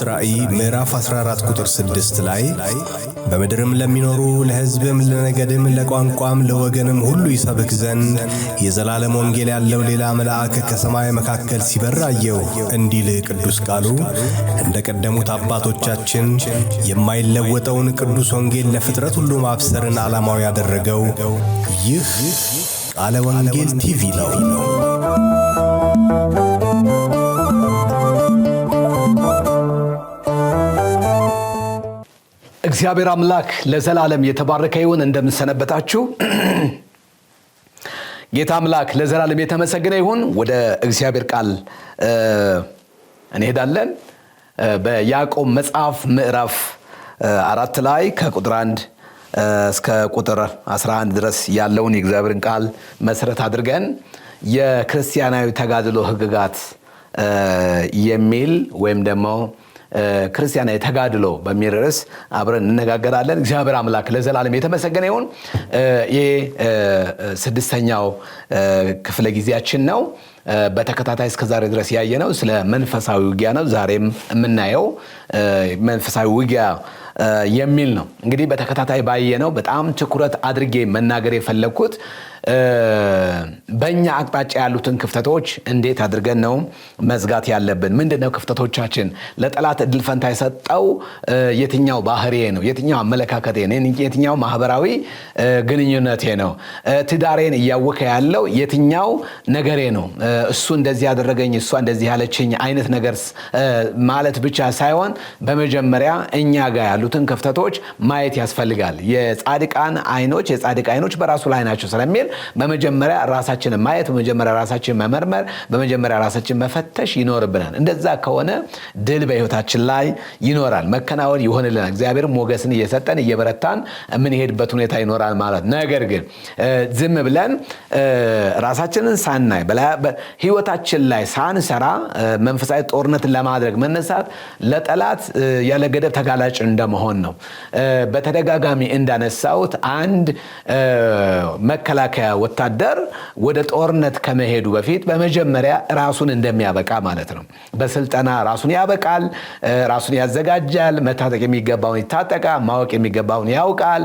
ራእይ ምዕራፍ 14 ቁጥር 6 ላይ በምድርም ለሚኖሩ ለሕዝብም ለነገድም ለቋንቋም ለወገንም ሁሉ ይሰብክ ዘንድ የዘላለም ወንጌል ያለው ሌላ መልአክ ከሰማይ መካከል ሲበር አየሁ እንዲል ቅዱስ ቃሉ እንደ ቀደሙት አባቶቻችን የማይለወጠውን ቅዱስ ወንጌል ለፍጥረት ሁሉ ማብሰርን ዓላማው ያደረገው ይህ ቃለ ወንጌል ቲቪ ነው። እግዚአብሔር አምላክ ለዘላለም የተባረከ ይሁን። እንደምንሰነበታችሁ ጌታ አምላክ ለዘላለም የተመሰገነ ይሁን። ወደ እግዚአብሔር ቃል እንሄዳለን። በያዕቆብ መጽሐፍ ምዕራፍ 4 ላይ ከቁጥር 1 እስከ ቁጥር 11 ድረስ ያለውን የእግዚአብሔርን ቃል መሰረት አድርገን የክርስቲያናዊ ተጋድሎ ሕግጋት የሚል ወይም ደግሞ ክርስቲያናዊ ተጋድሎ በሚል ርዕስ አብረን እንነጋገራለን። እግዚአብሔር አምላክ ለዘላለም የተመሰገነ ይሁን። ይሄ 6ኛው ክፍለ ጊዜያችን ነው። በተከታታይ እስከ ዛሬ ድረስ ያየነው ስለ መንፈሳዊ ውጊያ ነው። ዛሬም የምናየው መንፈሳዊ ውጊያ የሚል ነው። እንግዲህ በተከታታይ ባየነው በጣም ትኩረት አድርጌ መናገር የፈለኩት በእኛ አቅጣጫ ያሉትን ክፍተቶች እንዴት አድርገን ነው መዝጋት ያለብን? ምንድነው ክፍተቶቻችን? ለጠላት እድል ፈንታ የሰጠው የትኛው ባህሪዬ ነው? የትኛው አመለካከቴ ነው? የትኛው ማህበራዊ ግንኙነቴ ነው? ትዳሬን እያወከ ያለው የትኛው ነገሬ ነው? እሱ እንደዚህ ያደረገኝ፣ እሷ እንደዚህ ያለችኝ አይነት ነገር ማለት ብቻ ሳይሆን በመጀመሪያ እኛ ጋር ያሉትን ክፍተቶች ማየት ያስፈልጋል። የጻድቃን አይኖች በራሱ ላይ ናቸው ስለሚል በመጀመሪያ ራሳችንን ማየት፣ በመጀመሪያ ራሳችንን መመርመር፣ በመጀመሪያ ራሳችንን መፈተሽ ይኖርብናል። እንደዛ ከሆነ ድል በሕይወታችን ላይ ይኖራል፣ መከናወን ይሆንልናል። እግዚአብሔር ሞገስን እየሰጠን እየበረታን የምንሄድበት ሁኔታ ይኖራል ማለት። ነገር ግን ዝም ብለን ራሳችንን ሳናይ ሕይወታችን ላይ ሳንሰራ መንፈሳዊ ጦርነትን ለማድረግ መነሳት ለጠላት ያለ ገደብ ተጋላጭ እንደመሆን ነው። በተደጋጋሚ እንዳነሳሁት አንድ መከላከያ ወታደር ወደ ጦርነት ከመሄዱ በፊት በመጀመሪያ ራሱን እንደሚያበቃ ማለት ነው። በስልጠና ራሱን ያበቃል፣ ራሱን ያዘጋጃል፣ መታጠቅ የሚገባውን ይታጠቃል፣ ማወቅ የሚገባውን ያውቃል።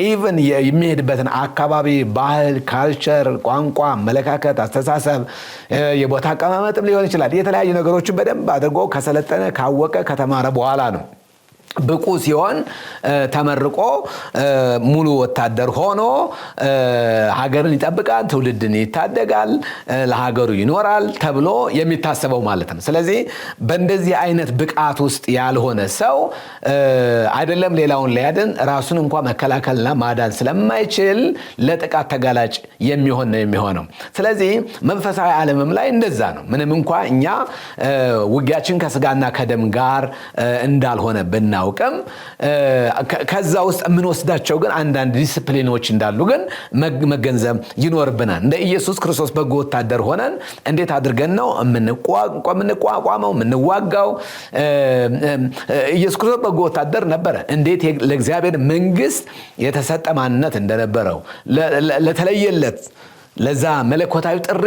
ኢቭን የሚሄድበትን አካባቢ ባህል፣ ካልቸር፣ ቋንቋ፣ አመለካከት፣ አስተሳሰብ፣ የቦታ አቀማመጥም ሊሆን ይችላል። የተለያዩ ነገሮችን በደንብ አድርጎ ከሰለጠነ ካወቀ ከተማረ በኋላ ነው ብቁ ሲሆን ተመርቆ ሙሉ ወታደር ሆኖ ሀገርን ይጠብቃል፣ ትውልድን ይታደጋል፣ ለሀገሩ ይኖራል ተብሎ የሚታሰበው ማለት ነው። ስለዚህ በእንደዚህ አይነት ብቃት ውስጥ ያልሆነ ሰው አይደለም ሌላውን ሊያድን ራሱን እንኳን መከላከልና ማዳን ስለማይችል ለጥቃት ተጋላጭ የሚሆን ነው የሚሆነው። ስለዚህ መንፈሳዊ ዓለምም ላይ እንደዛ ነው። ምንም እንኳን እኛ ውጊያችን ከስጋና ከደም ጋር እንዳልሆነ ብናውቅም ከዛ ውስጥ የምንወስዳቸው ግን አንዳንድ ዲስፕሊኖች እንዳሉ ግን መገንዘብ ይኖርብናል። እንደ ኢየሱስ ክርስቶስ በጎ ወታደር ሆነን እንዴት አድርገን ነው የምንቋቋመው የምንዋጋው? ኢየሱስ ክርስቶስ በጎ ወታደር ነበረ። እንዴት ለእግዚአብሔር መንግስት የተሰጠ ማንነት እንደነበረው ለተለየለት ለዛ መለኮታዊ ጥሪ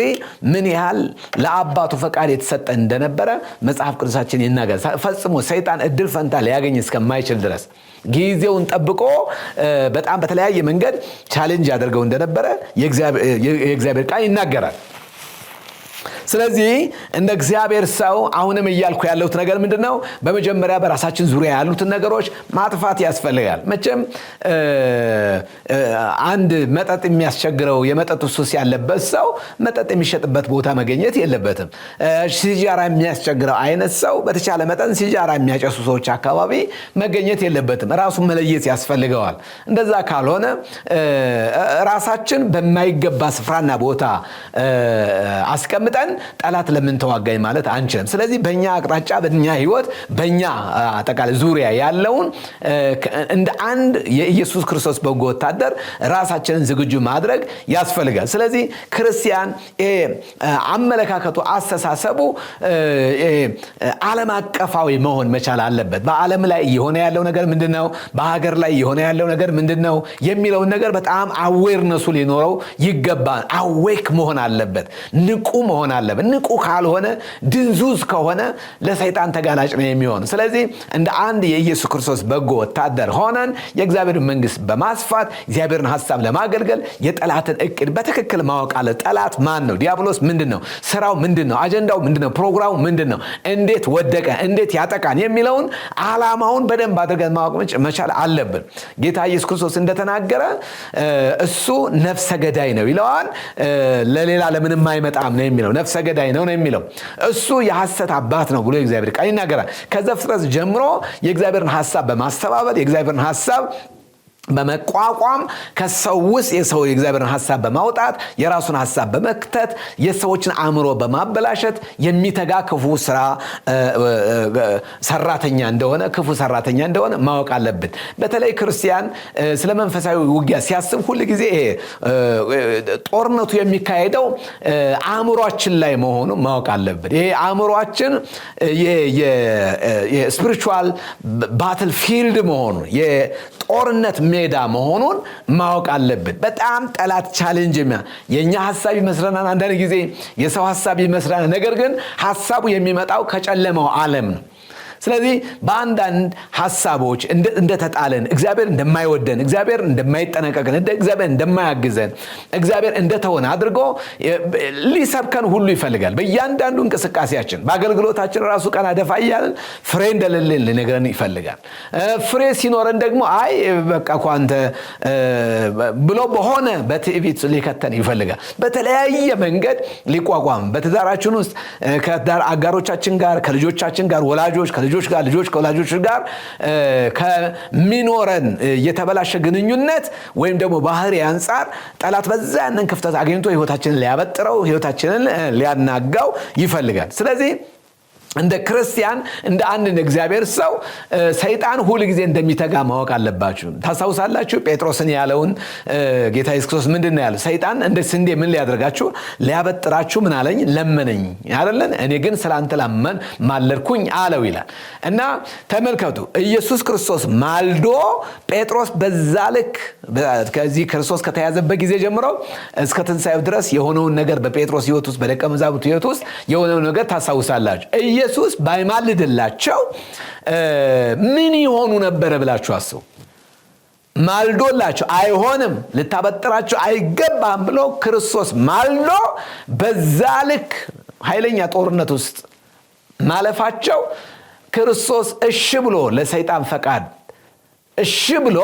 ምን ያህል ለአባቱ ፈቃድ የተሰጠ እንደነበረ መጽሐፍ ቅዱሳችን ይናገራል። ፈጽሞ ሰይጣን እድል ፈንታ ሊያገኝ እስከማይችል ድረስ ጊዜውን ጠብቆ በጣም በተለያየ መንገድ ቻሌንጅ ያደርገው እንደነበረ የእግዚአብሔር ቃል ይናገራል። ስለዚህ እንደ እግዚአብሔር ሰው አሁንም እያልኩ ያለሁት ነገር ምንድነው? በመጀመሪያ በራሳችን ዙሪያ ያሉትን ነገሮች ማጥፋት ያስፈልጋል። መቼም አንድ መጠጥ የሚያስቸግረው የመጠጥ ሱስ ያለበት ሰው መጠጥ የሚሸጥበት ቦታ መገኘት የለበትም። ሲጃራ የሚያስቸግረው አይነት ሰው በተቻለ መጠን ሲጃራ የሚያጨሱ ሰዎች አካባቢ መገኘት የለበትም። ራሱን መለየት ያስፈልገዋል። እንደዛ ካልሆነ ራሳችን በማይገባ ስፍራና ቦታ አስቀምጠን ጠላት ለምን ተዋጋኝ ማለት አንችልም። ስለዚህ በእኛ አቅጣጫ በእኛ ህይወት በእኛ አጠቃላይ ዙሪያ ያለውን እንደ አንድ የኢየሱስ ክርስቶስ በጎ ወታደር ራሳችንን ዝግጁ ማድረግ ያስፈልጋል። ስለዚህ ክርስቲያን አመለካከቱ አስተሳሰቡ ዓለም አቀፋዊ መሆን መቻል አለበት። በዓለም ላይ የሆነ ያለው ነገር ምንድነው? በሀገር ላይ የሆነ ያለው ነገር ምንድነው የሚለው ነገር በጣም አዌርነሱ ሊኖረው ይገባል። አዌክ መሆን አለበት፣ ንቁ መሆን አለበት። አለበት። ንቁ ካልሆነ ድንዙዝ ከሆነ ለሰይጣን ተጋላጭ ነው የሚሆን። ስለዚህ እንደ አንድ የኢየሱስ ክርስቶስ በጎ ወታደር ሆነን የእግዚአብሔርን መንግስት በማስፋት እግዚአብሔርን ሐሳብ ለማገልገል የጠላትን እቅድ በትክክል ማወቅ አለ። ጠላት ማን ነው? ዲያብሎስ ምንድነው? ስራው ምንድነው? አጀንዳው ምንድነው? ፕሮግራሙ ምንድነው? እንዴት ወደቀ? እንዴት ያጠቃን? የሚለውን ዓላማውን በደንብ አድርገን ማወቅ መቻል አለብን። ጌታ ኢየሱስ ክርስቶስ እንደተናገረ እሱ ነፍሰ ገዳይ ነው ይለዋል። ለሌላ ለምንም አይመጣም ነው የሚለው። ነፍሰ ገዳይ ነው የሚለው። እሱ የሐሰት አባት ነው ብሎ የእግዚአብሔር ቃል ይናገራል። ከዘፍጥረት ጀምሮ የእግዚአብሔርን ሐሳብ በማስተባበል የእግዚአብሔርን ሐሳብ በመቋቋም ከሰው ውስጥ የእግዚአብሔርን ሐሳብ በማውጣት የራሱን ሐሳብ በመክተት የሰዎችን አእምሮ በማበላሸት የሚተጋ ክፉ ሰራተኛ እንደሆነ ማወቅ አለብን። በተለይ ክርስቲያን ስለ መንፈሳዊ ውጊያ ሲያስብ ሁል ጊዜ ጦርነቱ የሚካሄደው አእምሮአችን ላይ መሆኑ ማወቅ አለብን። ይሄ አእምሮአችን የስፒሪቹዋል ባትል ፊልድ መሆኑ ጦርነት ሜዳ መሆኑን ማወቅ አለብን። በጣም ጠላት ቻሌንጅ የኛ ሐሳብ ይመስለናል፣ አንዳንድ ጊዜ የሰው ሐሳብ ይመስለናል። ነገር ግን ሐሳቡ የሚመጣው ከጨለማው ዓለም ነው። ስለዚህ በአንዳንድ ሐሳቦች እንደተጣለን፣ እግዚአብሔር እንደማይወደን፣ እግዚአብሔር እንደማይጠነቀቀን፣ እግዚአብሔር እንደማያግዘን፣ እግዚአብሔር እንደተሆነ አድርጎ ሊሰብከን ሁሉ ይፈልጋል። በእያንዳንዱ እንቅስቃሴያችን በአገልግሎታችን ራሱ ቀና ደፋ እያልን ፍሬ እንደሌለን ሊነግረን ይፈልጋል። ፍሬ ሲኖረን ደግሞ አይ በቃ እኮ አንተ ብሎ በሆነ በትዕቢት ሊከተን ይፈልጋል። በተለያየ መንገድ ሊቋቋም በትዳራችን ውስጥ ከትዳር አጋሮቻችን ጋር፣ ከልጆቻችን ጋር፣ ልጆች ከወላጆች ጋር ከሚኖረን የተበላሸ ግንኙነት ወይም ደግሞ ባህሪ አንጻር ጠላት በዛ ያንን ክፍተት አግኝቶ ህይወታችንን ሊያበጥረው፣ ህይወታችንን ሊያናጋው ይፈልጋል። ስለዚህ እንደ ክርስቲያን እንደ አንድ እግዚአብሔር ሰው ሰይጣን ሁሉ ጊዜ እንደሚተጋ ማወቅ አለባችሁ። ታሳውሳላችሁ ጴጥሮስን ያለውን ጌታ ኢየሱስ ክርስቶስ ምንድነው ያለው? ሰይጣን እንደ ስንዴ ምን ሊያደርጋችሁ? ሊያበጥራችሁ ምን አለኝ? ለመነኝ አይደለን? እኔ ግን ስላንተ ማለድኩኝ አለው ይላል። እና ተመልከቱ ኢየሱስ ክርስቶስ ማልዶ ጴጥሮስ በዛ ልክ ከዚህ ክርስቶስ ከተያዘበት ጊዜ ጀምሮ እስከ ትንሣኤው ድረስ የሆነውን ነገር በጴጥሮስ ህይወት ውስጥ በደቀ መዛሙርቱ ህይወት ውስጥ የሆነውን ነገር ታሳውሳላችሁ። ኢየሱስ ባይማልድላቸው ምን ይሆኑ ነበር ብላችሁ አስቡ። ማልዶላቸው አይሆንም፣ ልታበጥራቸው አይገባም ብሎ ክርስቶስ ማልዶ በዛ ልክ ኃይለኛ ጦርነት ውስጥ ማለፋቸው ክርስቶስ እሺ ብሎ ለሰይጣን ፈቃድ እሺ ብሎ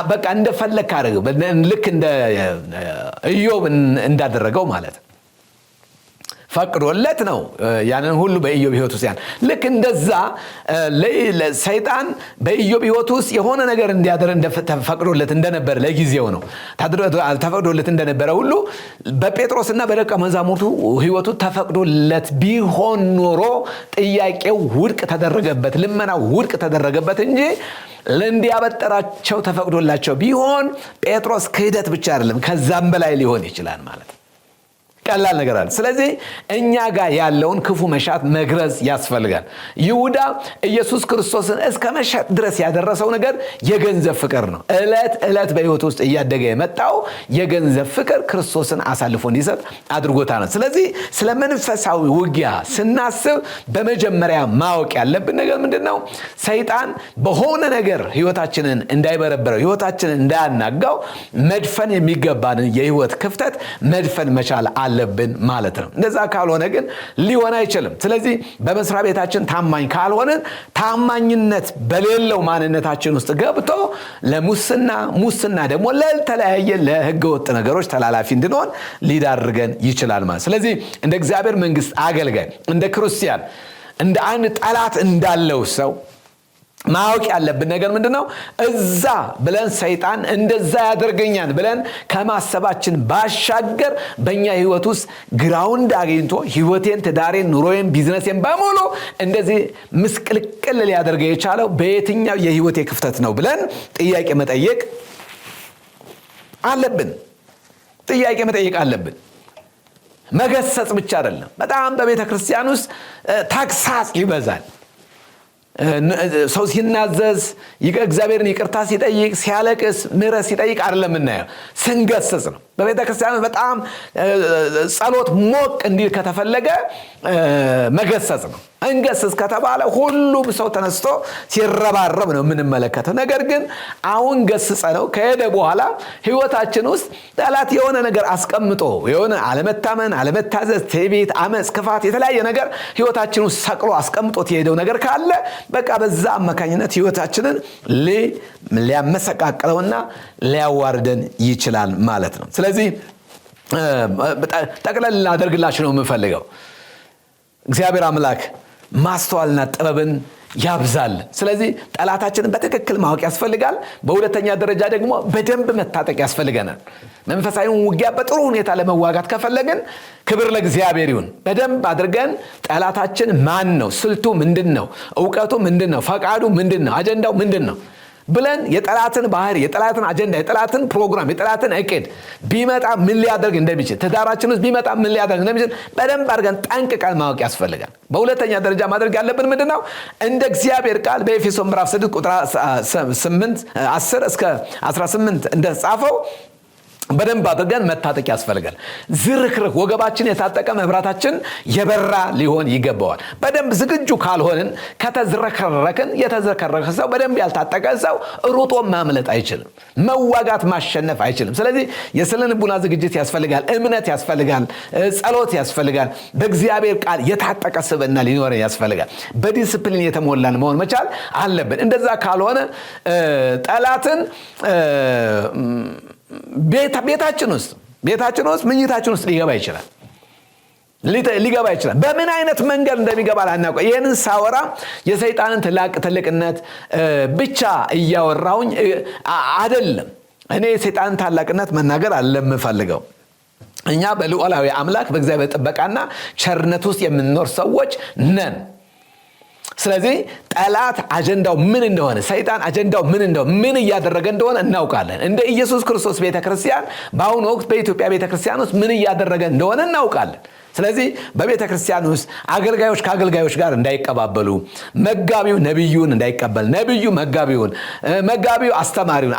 በቃ እንደፈለክ አድርገው ልክ እንደ ኢዮብ እንዳደረገው ማለት ፈቅዶለት ነው ያንን ሁሉ በኢዮብ ህይወት ውስጥ ልክ እንደዛ ሰይጣን በኢዮብ ህይወት ውስጥ የሆነ ነገር እንዲያደርግ ተፈቅዶለት እንደነበር ለጊዜው ነው ተፈቅዶለት እንደነበረ ሁሉ በጴጥሮስና በደቀ መዛሙርቱ ህይወቱ ተፈቅዶለት ቢሆን ኖሮ ጥያቄው ውድቅ ተደረገበት፣ ልመናው ውድቅ ተደረገበት እንጂ ለእንዲያበጠራቸው ተፈቅዶላቸው ቢሆን ጴጥሮስ ክህደት ብቻ አይደለም ከዛም በላይ ሊሆን ይችላል ማለት ቀላል ነገር አለ። ስለዚህ እኛ ጋር ያለውን ክፉ መሻት መግረዝ ያስፈልጋል። ይሁዳ ኢየሱስ ክርስቶስን እስከ መሸጥ ድረስ ያደረሰው ነገር የገንዘብ ፍቅር ነው። እለት በህይወት ውስጥ እያደገ የመጣው የገንዘብ ፍቅር ክርስቶስን አሳልፎ እንዲሰጥ አድርጎታል። ስለዚህ ስለ መንፈሳዊ ውጊያ ስናስብ በመጀመሪያ ማወቅ ያለብን ነገር ምንድነው? ሰይጣን በሆነ ነገር ህይወታችንን እንዳይበረበረው፣ ህይወታችንን እንዳያናጋው መድፈን የሚገባንን የህይወት ክፍተት መድፈን መቻል አለብን ማለት ነው። እንደዛ ካልሆነ ግን ሊሆን አይችልም። ስለዚህ በመስሪያ ቤታችን ታማኝ ካልሆነን ታማኝነት በሌለው ማንነታችን ውስጥ ገብቶ ሙስና ደግሞ ለተለያየ ለህገ ወጥ ነገሮች ተላላፊ እንድንሆን ሊዳርገን ይችላል ማለት። ስለዚህ እንደ እግዚአብሔር መንግስት አገልጋይ እንደ ክርስቲያን እንደ አንድ ጠላት እንዳለው ሰው ማወቅ ያለብን ነገር ምንድነው? እዛ ብለን ሰይጣን እንደዛ ያደርገኛል ብለን ከማሰባችን ባሻገር በእኛ ህይወት ውስጥ ግራውንድ አግኝቶ ህይወቴን፣ ትዳሬን፣ ኑሮዬን፣ ቢዝነሴን በሙሉ እንደዚህ ምስቅልቅል ሊያደርገው የቻለው በየትኛው የህይወቴ ክፍተት ነው ብለን ጥያቄ መጠየቅ አለብን። መገሰጽ ብቻ አይደለም። በጣም በቤተ ክርስቲያን ውስጥ ተግሳጽ ይበዛል። ሰው ሲናዘዝ እግዚአብሔርን ይቅርታ ሲጠይቅ ሲያለቅስ ምህረት ሲጠይቅ አይደለም እናየው ስንገስጽ ነው በቤተ ክርስቲያን በጣም ጸሎት ሞቅ እንዲል ከተፈለገ መገሰጽ ነው እንገስጽ ከተባለ ሁሉም ሰው ተነስቶ ሲረባረብ ነው የምንመለከተው ነገር ግን አሁን ገስጸ ነው ከሄደ በኋላ ህይወታችን ውስጥ ጠላት የሆነ ነገር አስቀምጦ የሆነ አለመታመን አለመታዘዝ ትዕቢት አመጽ ክፋት የተለያየ ነገር ህይወታችን ውስጥ ሰቅሎ አስቀምጦት የሄደው ነገር ካለ በቃ በዛ አማካኝነት ህይወታችንን ሊያመሰቃቅለውና ሊያዋርደን ይችላል ማለት ነው ስለዚህ ጠቅለል ላደርግላችሁ ነው የምፈልገው እግዚአብሔር አምላክ ማስተዋልና ጥበብን ያብዛል ስለዚህ ጠላታችንን በትክክል ማወቅ ያስፈልጋል በሁለተኛ ደረጃ ደግሞ በደንብ መታጠቅ ያስፈልገናል መንፈሳዊውን ውጊያ በጥሩ ሁኔታ ለመዋጋት ከፈለግን ክብር ለእግዚአብሔር ይሁን በደንብ አድርገን ጠላታችን ማን ነው ስልቱ ምንድነው ዕውቀቱ ምንድነው ፈቃዱ ምንድነው አጀንዳው ምንድነው ብለን የጠላትን ባህሪ የጠላትን አጀንዳ የጠላትን ፕሮግራም የጠላትን እቅድ ቢመጣ ምን ሊያደርግ እንደሚችል ተዳራችን ውስጥ ቢመጣ ምን ሊያደርግ እንደሚችል በደንብ አድርገን ጠንቅቀን ማወቅ ያስፈልጋል በሁለተኛ ደረጃ ማድረግ ያለብን ምንድነው እንደ እግዚአብሔር ቃል በኤፌሶን ምዕራፍ 6 ቁጥር 8 10 እስከ 18 እንደጻፈው በደንብ አድርገን መታጠቅ ያስፈልጋል ዝርክርክ ወገባችን የታጠቀ መብራታችን የበራ ሊሆን ይገባዋል በደንብ ዝግጁ ካልሆንን ከተዝረከረከን የተዝረከረከ ሰው በደንብ ያልታጠቀ ሰው ሩጦ ማምለጥ አይችልም መዋጋት ማሸነፍ አይችልም ስለዚህ የስነ-ልቦና ዝግጅት ያስፈልጋል እምነት ያስፈልጋል ጸሎት ያስፈልጋል በእግዚአብሔር ቃል የታጠቀ ስብዕና ሊኖረን ያስፈልጋል በዲሲፕሊን የተሞላን መሆን መቻል አለብን እንደዛ ካልሆነ ጠላትን ቤታችን ውስጥ ምኝታችን ውስጥ ሊገባ ይችላል በምን አይነት መንገድ እንደሚገባ አናውቀው ይሄንን ሳወራ የሰይጣንን ትልቅነት ብቻ እያወራሁኝ አይደለም እኔ የሰይጣንን ታላቅነት መናገር አለምፈልገው እኛ በልዑላዊ አምላክ በእግዚአብሔር ጥበቃና ቸርነት ውስጥ የምንኖር ሰዎች ነን ስለዚህ ጠላት አጀንዳው ምን እንደሆነ ሰይጣን አጀንዳው ምን እንደሆነ ምን እያደረገ እንደሆነ እናውቃለን እንደ ኢየሱስ ክርስቶስ ቤተክርስቲያን በአሁኑ ወቅት በኢትዮጵያ ቤተክርስቲያን ውስጥ ምን እያደረገ እንደሆነ እናውቃለን ስለዚህ በቤተክርስቲያን ውስጥ አገልጋዮች ከአገልጋዮች ጋር እንዳይቀባበሉ መጋቢው ነብዩን እንዳይቀበል ነብዩ መጋቢውን መጋቢው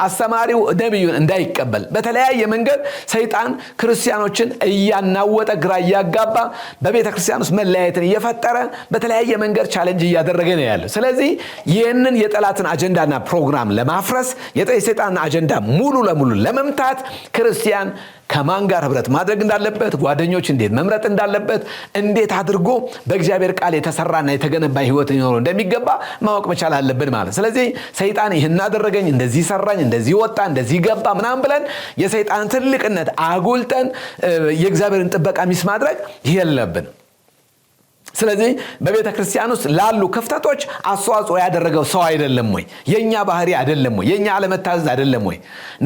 አስተማሪው ነብዩን እንዳይቀበል በተለያየ መንገድ ሰይጣን ክርስቲያኖችን እያናወጠ ግራ እያጋባ በቤተክርስቲያን ውስጥ መለያየትን እየፈጠረ በተለያየ መንገድ ቻሌንጅ እያደረገ ነው ያለው ስለዚህ ይህንን የጠላትን አጀንዳና ፕሮግራም ለማፍረስ የሰይጣንን አጀንዳ ሙሉ ለሙሉ ለመምታት ክርስቲያን ከማን ጋር ህብረት ማድረግ እንዳለበት ጓደኞች እንዴት መምረጥ እንዳለበት እንዴት አድርጎ በእግዚአብሔር ቃል የተሰራና የተገነባ ህይወት ሊኖር እንደሚገባ ማወቅ መቻል አለብን ማለት ስለዚህ ሰይጣን ይህን አደረገኝ እንደዚህ ሰራኝ እንደዚህ ወጣ እንደዚህ ገባ ምናምን ብለን የሰይጣንን ትልቅነት አጉልጠን የእግዚአብሔርን ጥበቃ ሚስ ማድረግ የለብን ስለዚህ በቤተክርስቲያን ውስጥ ላሉ ክፍተቶች አስተዋጽኦ ያደረገው ሰው አይደለም ወይ የኛ ባህሪ አይደለም ወይ የኛ አለመታዘዝ አይደለም ወይ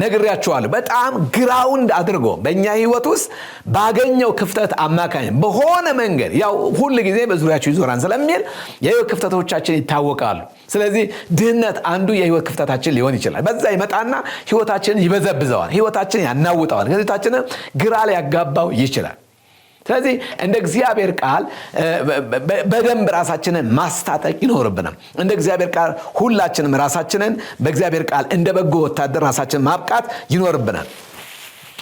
ነግሬያችኋለሁ በጣም ግራውንድ አድርጎ በእኛ ህይወት ውስጥ ባገኘው ክፍተት አማካኝ በሆነ መንገድ ያው ሁሉ ጊዜ በዙሪያችሁ ይዞራን ስለሚል የህይወት ክፍተቶቻችን ይታወቃሉ ስለዚህ ድህነት አንዱ የህይወት ክፍተታችን ሊሆን ይችላል በዛ ይመጣና ህይወታችንን ይበዘብዘዋል ህይወታችንን ያናውጣዋል ህይወታችንን ግራ ሊያጋባው ይችላል ስለዚህ እንደ እግዚአብሔር ቃል በደንብ ራሳችንን ማስታጠቅ ይኖርብናል እንደ እግዚአብሔር ቃል ሁላችንም ራሳችንን በእግዚአብሔር ቃል እንደ በጎ ወታደር ራሳችንን ማብቃት ይኖርብናል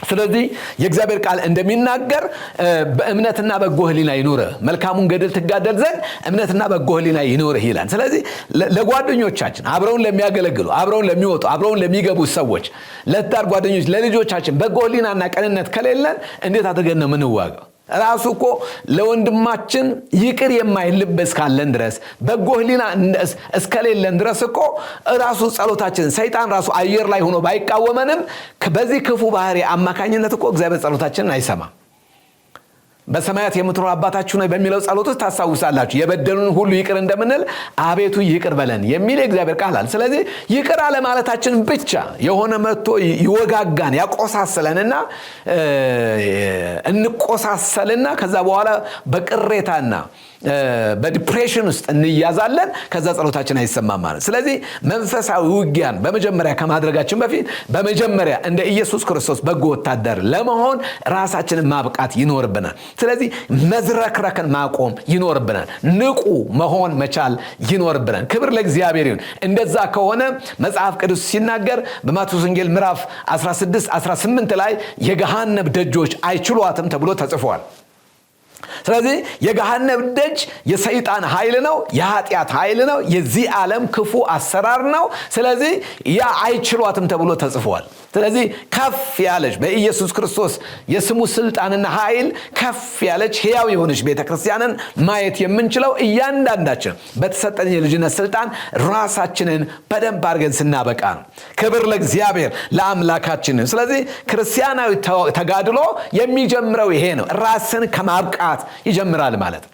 ስለዚህ የእግዚአብሔር ቃል እንደሚናገር በእምነትና በጎ ህሊና ይኑርህ መልካሙን ገድል ትጋደል ዘንድ እምነትና በጎ ህሊና ይኑርህ ይላል ስለዚህ ለጓደኞቻችን አብረውን ለሚያገለግሉ አብረውን ለሚወጡ አብረውን ለሚገቡ ሰዎች ለትዳር ጓደኞች ለልጆቻችን በጎ ህሊናና ቀንነት ከሌለን እንዴት አድርገን ነው የምንዋጋው ራሱ እኮ ለወንድማችን ይቅር የማይልብ እስካለን ድረስ በጎ ህሊና እስከሌለን ድረስ እኮ ራሱ ጸሎታችን ሰይጣን ራሱ አየር ላይ ሆኖ ባይቃወመንም በዚህ ክፉ ባህሪ አማካኝነት እኮ እግዚአብሔር ጸሎታችንን አይሰማም በሰማያት የምትኖር አባታችሁ ነው በሚለው ጸሎት ውስጥ ታሳውሳላችሁ የበደሉን ሁሉ ይቅር እንደምንል አቤቱ ይቅር በለን የሚል እግዚአብሔር ቃል አለ ስለዚህ ይቅር አለ ማለታችን ብቻ የሆነ መጥቶ ይወጋጋን ያቆሳሰለንና እንቆሳሰልና ከዛ በኋላ በቅሬታና በዲፕሬሽን ውስጥ እንያዛለን። ከዛ ጸሎታችን አይሰማም ማለት። ስለዚህ መንፈሳዊ ውጊያን በመጀመሪያ ከማድረጋችን በፊት በመጀመሪያ እንደ ኢየሱስ ክርስቶስ በጎ ወታደር ለመሆን ራሳችንን ማብቃት ይኖርብናል። ስለዚህ መዝረክረክን ማቆም ይኖርብናል። ንቁ መሆን መቻል ይኖርብናል። ክብር ለእግዚአብሔር ይሁን። እንደዛ ከሆነ መጽሐፍ ቅዱስ ሲናገር በማቴዎስ ወንጌል ምዕራፍ 16-18 ላይ የገሃነም ደጆች አይችሏትም ተብሎ ተጽፏል። ስለዚህ የገሃነም ደጅ የሰይጣን ኃይል ነው፣ የኃጢአት ኃይል ነው፣ የዚህ ዓለም ክፉ አሰራር ነው። ስለዚህ ያ አይችሏትም ተብሎ ተጽፏል። ስለዚህ ከፍ ያለች በኢየሱስ ክርስቶስ የስሙ ስልጣንና ኃይል ከፍ ያለች ሕያው የሆነች ቤተክርስቲያንን ማየት የምንችለው እያንዳንዳችን በተሰጠን የልጅነት ስልጣን ራሳችንን በደንብ አድርገን ስናበቃ ነው። ክብር ለእግዚአብሔር ለአምላካችን። ስለዚህ ክርስቲያናዊ ተጋድሎ የሚጀምረው ይሄ ነው። ራስን ከማብቃት ይጀምራል ማለት ነው።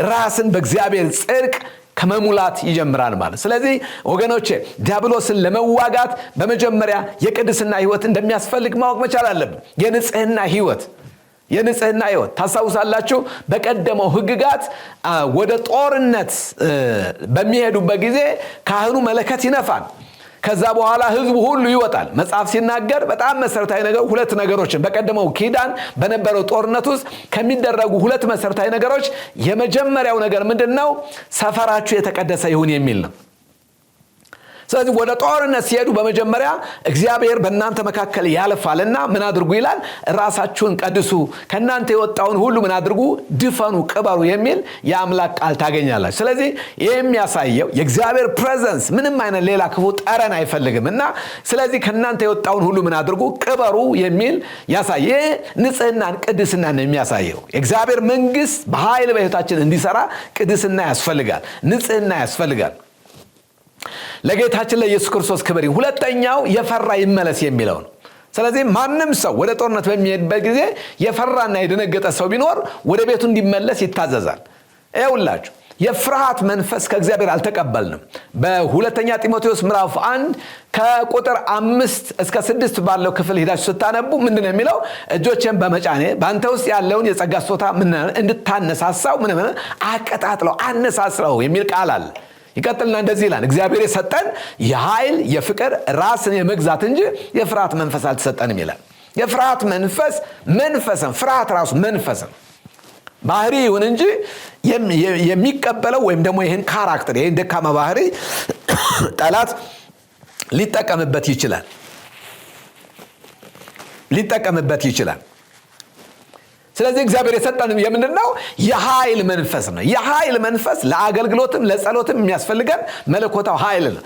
ራስን በእግዚአብሔር ጽድቅ ከመሙላት ይጀምራል ማለት። ስለዚህ ወገኖቼ ዲያብሎስን ለመዋጋት በመጀመሪያ የቅድስና ሕይወት እንደሚያስፈልግ ማወቅ መቻል አለብን። የንጽህና ሕይወት ታስታውሳላችሁ። በቀደመው ሕግጋት ወደ ጦርነት በሚሄዱበት ጊዜ ካህኑ መለከት ይነፋል። ከዛ በኋላ ህዝቡ ሁሉ ይወጣል። መጽሐፍ ሲናገር በጣም መሰረታዊ ነገር ሁለት ነገሮችን በቀደመው ኪዳን በነበረው ጦርነት ውስጥ ከሚደረጉ ሁለት መሰረታዊ ነገሮች የመጀመሪያው ነገር ምንድነው? ሰፈራችሁ የተቀደሰ ይሁን የሚል ነው። ስለዚህ ወደ ጦርነት ሲሄዱ በመጀመሪያ እግዚአብሔር በእናንተ መካከል ያልፋልና ምን አድርጉ ይላል? ራሳችሁን ቀድሱ፣ ከእናንተ የወጣውን ሁሉ ምን አድርጉ? ድፈኑ፣ ቅበሩ የሚል የአምላክ ቃል ታገኛላችሁ። ስለዚህ ይህ የሚያሳየው የእግዚአብሔር ፕሬዘንስ ምንም አይነት ሌላ ክፉ ጠረን አይፈልግምና ስለዚህ ከእናንተ የወጣውን ሁሉ ምን አድርጉ? ቅበሩ የሚል ያሳየ ንጽህናን፣ ቅድስናን የሚያሳየው የእግዚአብሔር መንግስት በኃይል በሕይወታችን እንዲሰራ ቅድስና ያስፈልጋል፣ ንጽህና ያስፈልጋል። ለጌታችን ለኢየሱስ ክርስቶስ ክብር። ሁለተኛው የፈራ ይመለስ የሚለው ነው። ስለዚህ ማንም ሰው ወደ ጦርነት በሚሄድበት ጊዜ የፈራና የደነገጠ ሰው ቢኖር ወደ ቤቱ እንዲመለስ ይታዘዛል። ይኸውላችሁ የፍርሃት መንፈስ ከእግዚአብሔር አልተቀበልንም። በሁለተኛ ጢሞቴዎስ ምዕራፍ 1 ከቁጥር 5 እስከ 6 ባለው ክፍል ሄዳችሁ ስታነቡ ምንድነው የሚለው? እጆቼን በመጫኔ በአንተ ውስጥ ያለውን የጸጋ ስጦታ እንድታነሳሳው አቀጣጥለው አነሳስረው የሚል ቃል አለ። ይቀጥልና እንደዚህ ይላል፣ እግዚአብሔር የሰጠን የኃይል የፍቅር ራስን የመግዛት እንጂ የፍርሃት መንፈስ አልተሰጠንም ይላል። የፍርሃት መንፈስም ፍርሃት ራሱ መንፈስም ባህሪ ይሁን እንጂ የሚቀበለው ወይም ደግሞ ይህን ካራክተር ይህን ደካማ ባህሪ ጠላት ሊጠቀምበት ይችላል። ስለዚህ እግዚአብሔር የሰጠን የምንድነው? የኃይል መንፈስ ነው። የኃይል መንፈስ ለአገልግሎትም ለጸሎትም የሚያስፈልገን መለኮታዊ ኃይል ነው።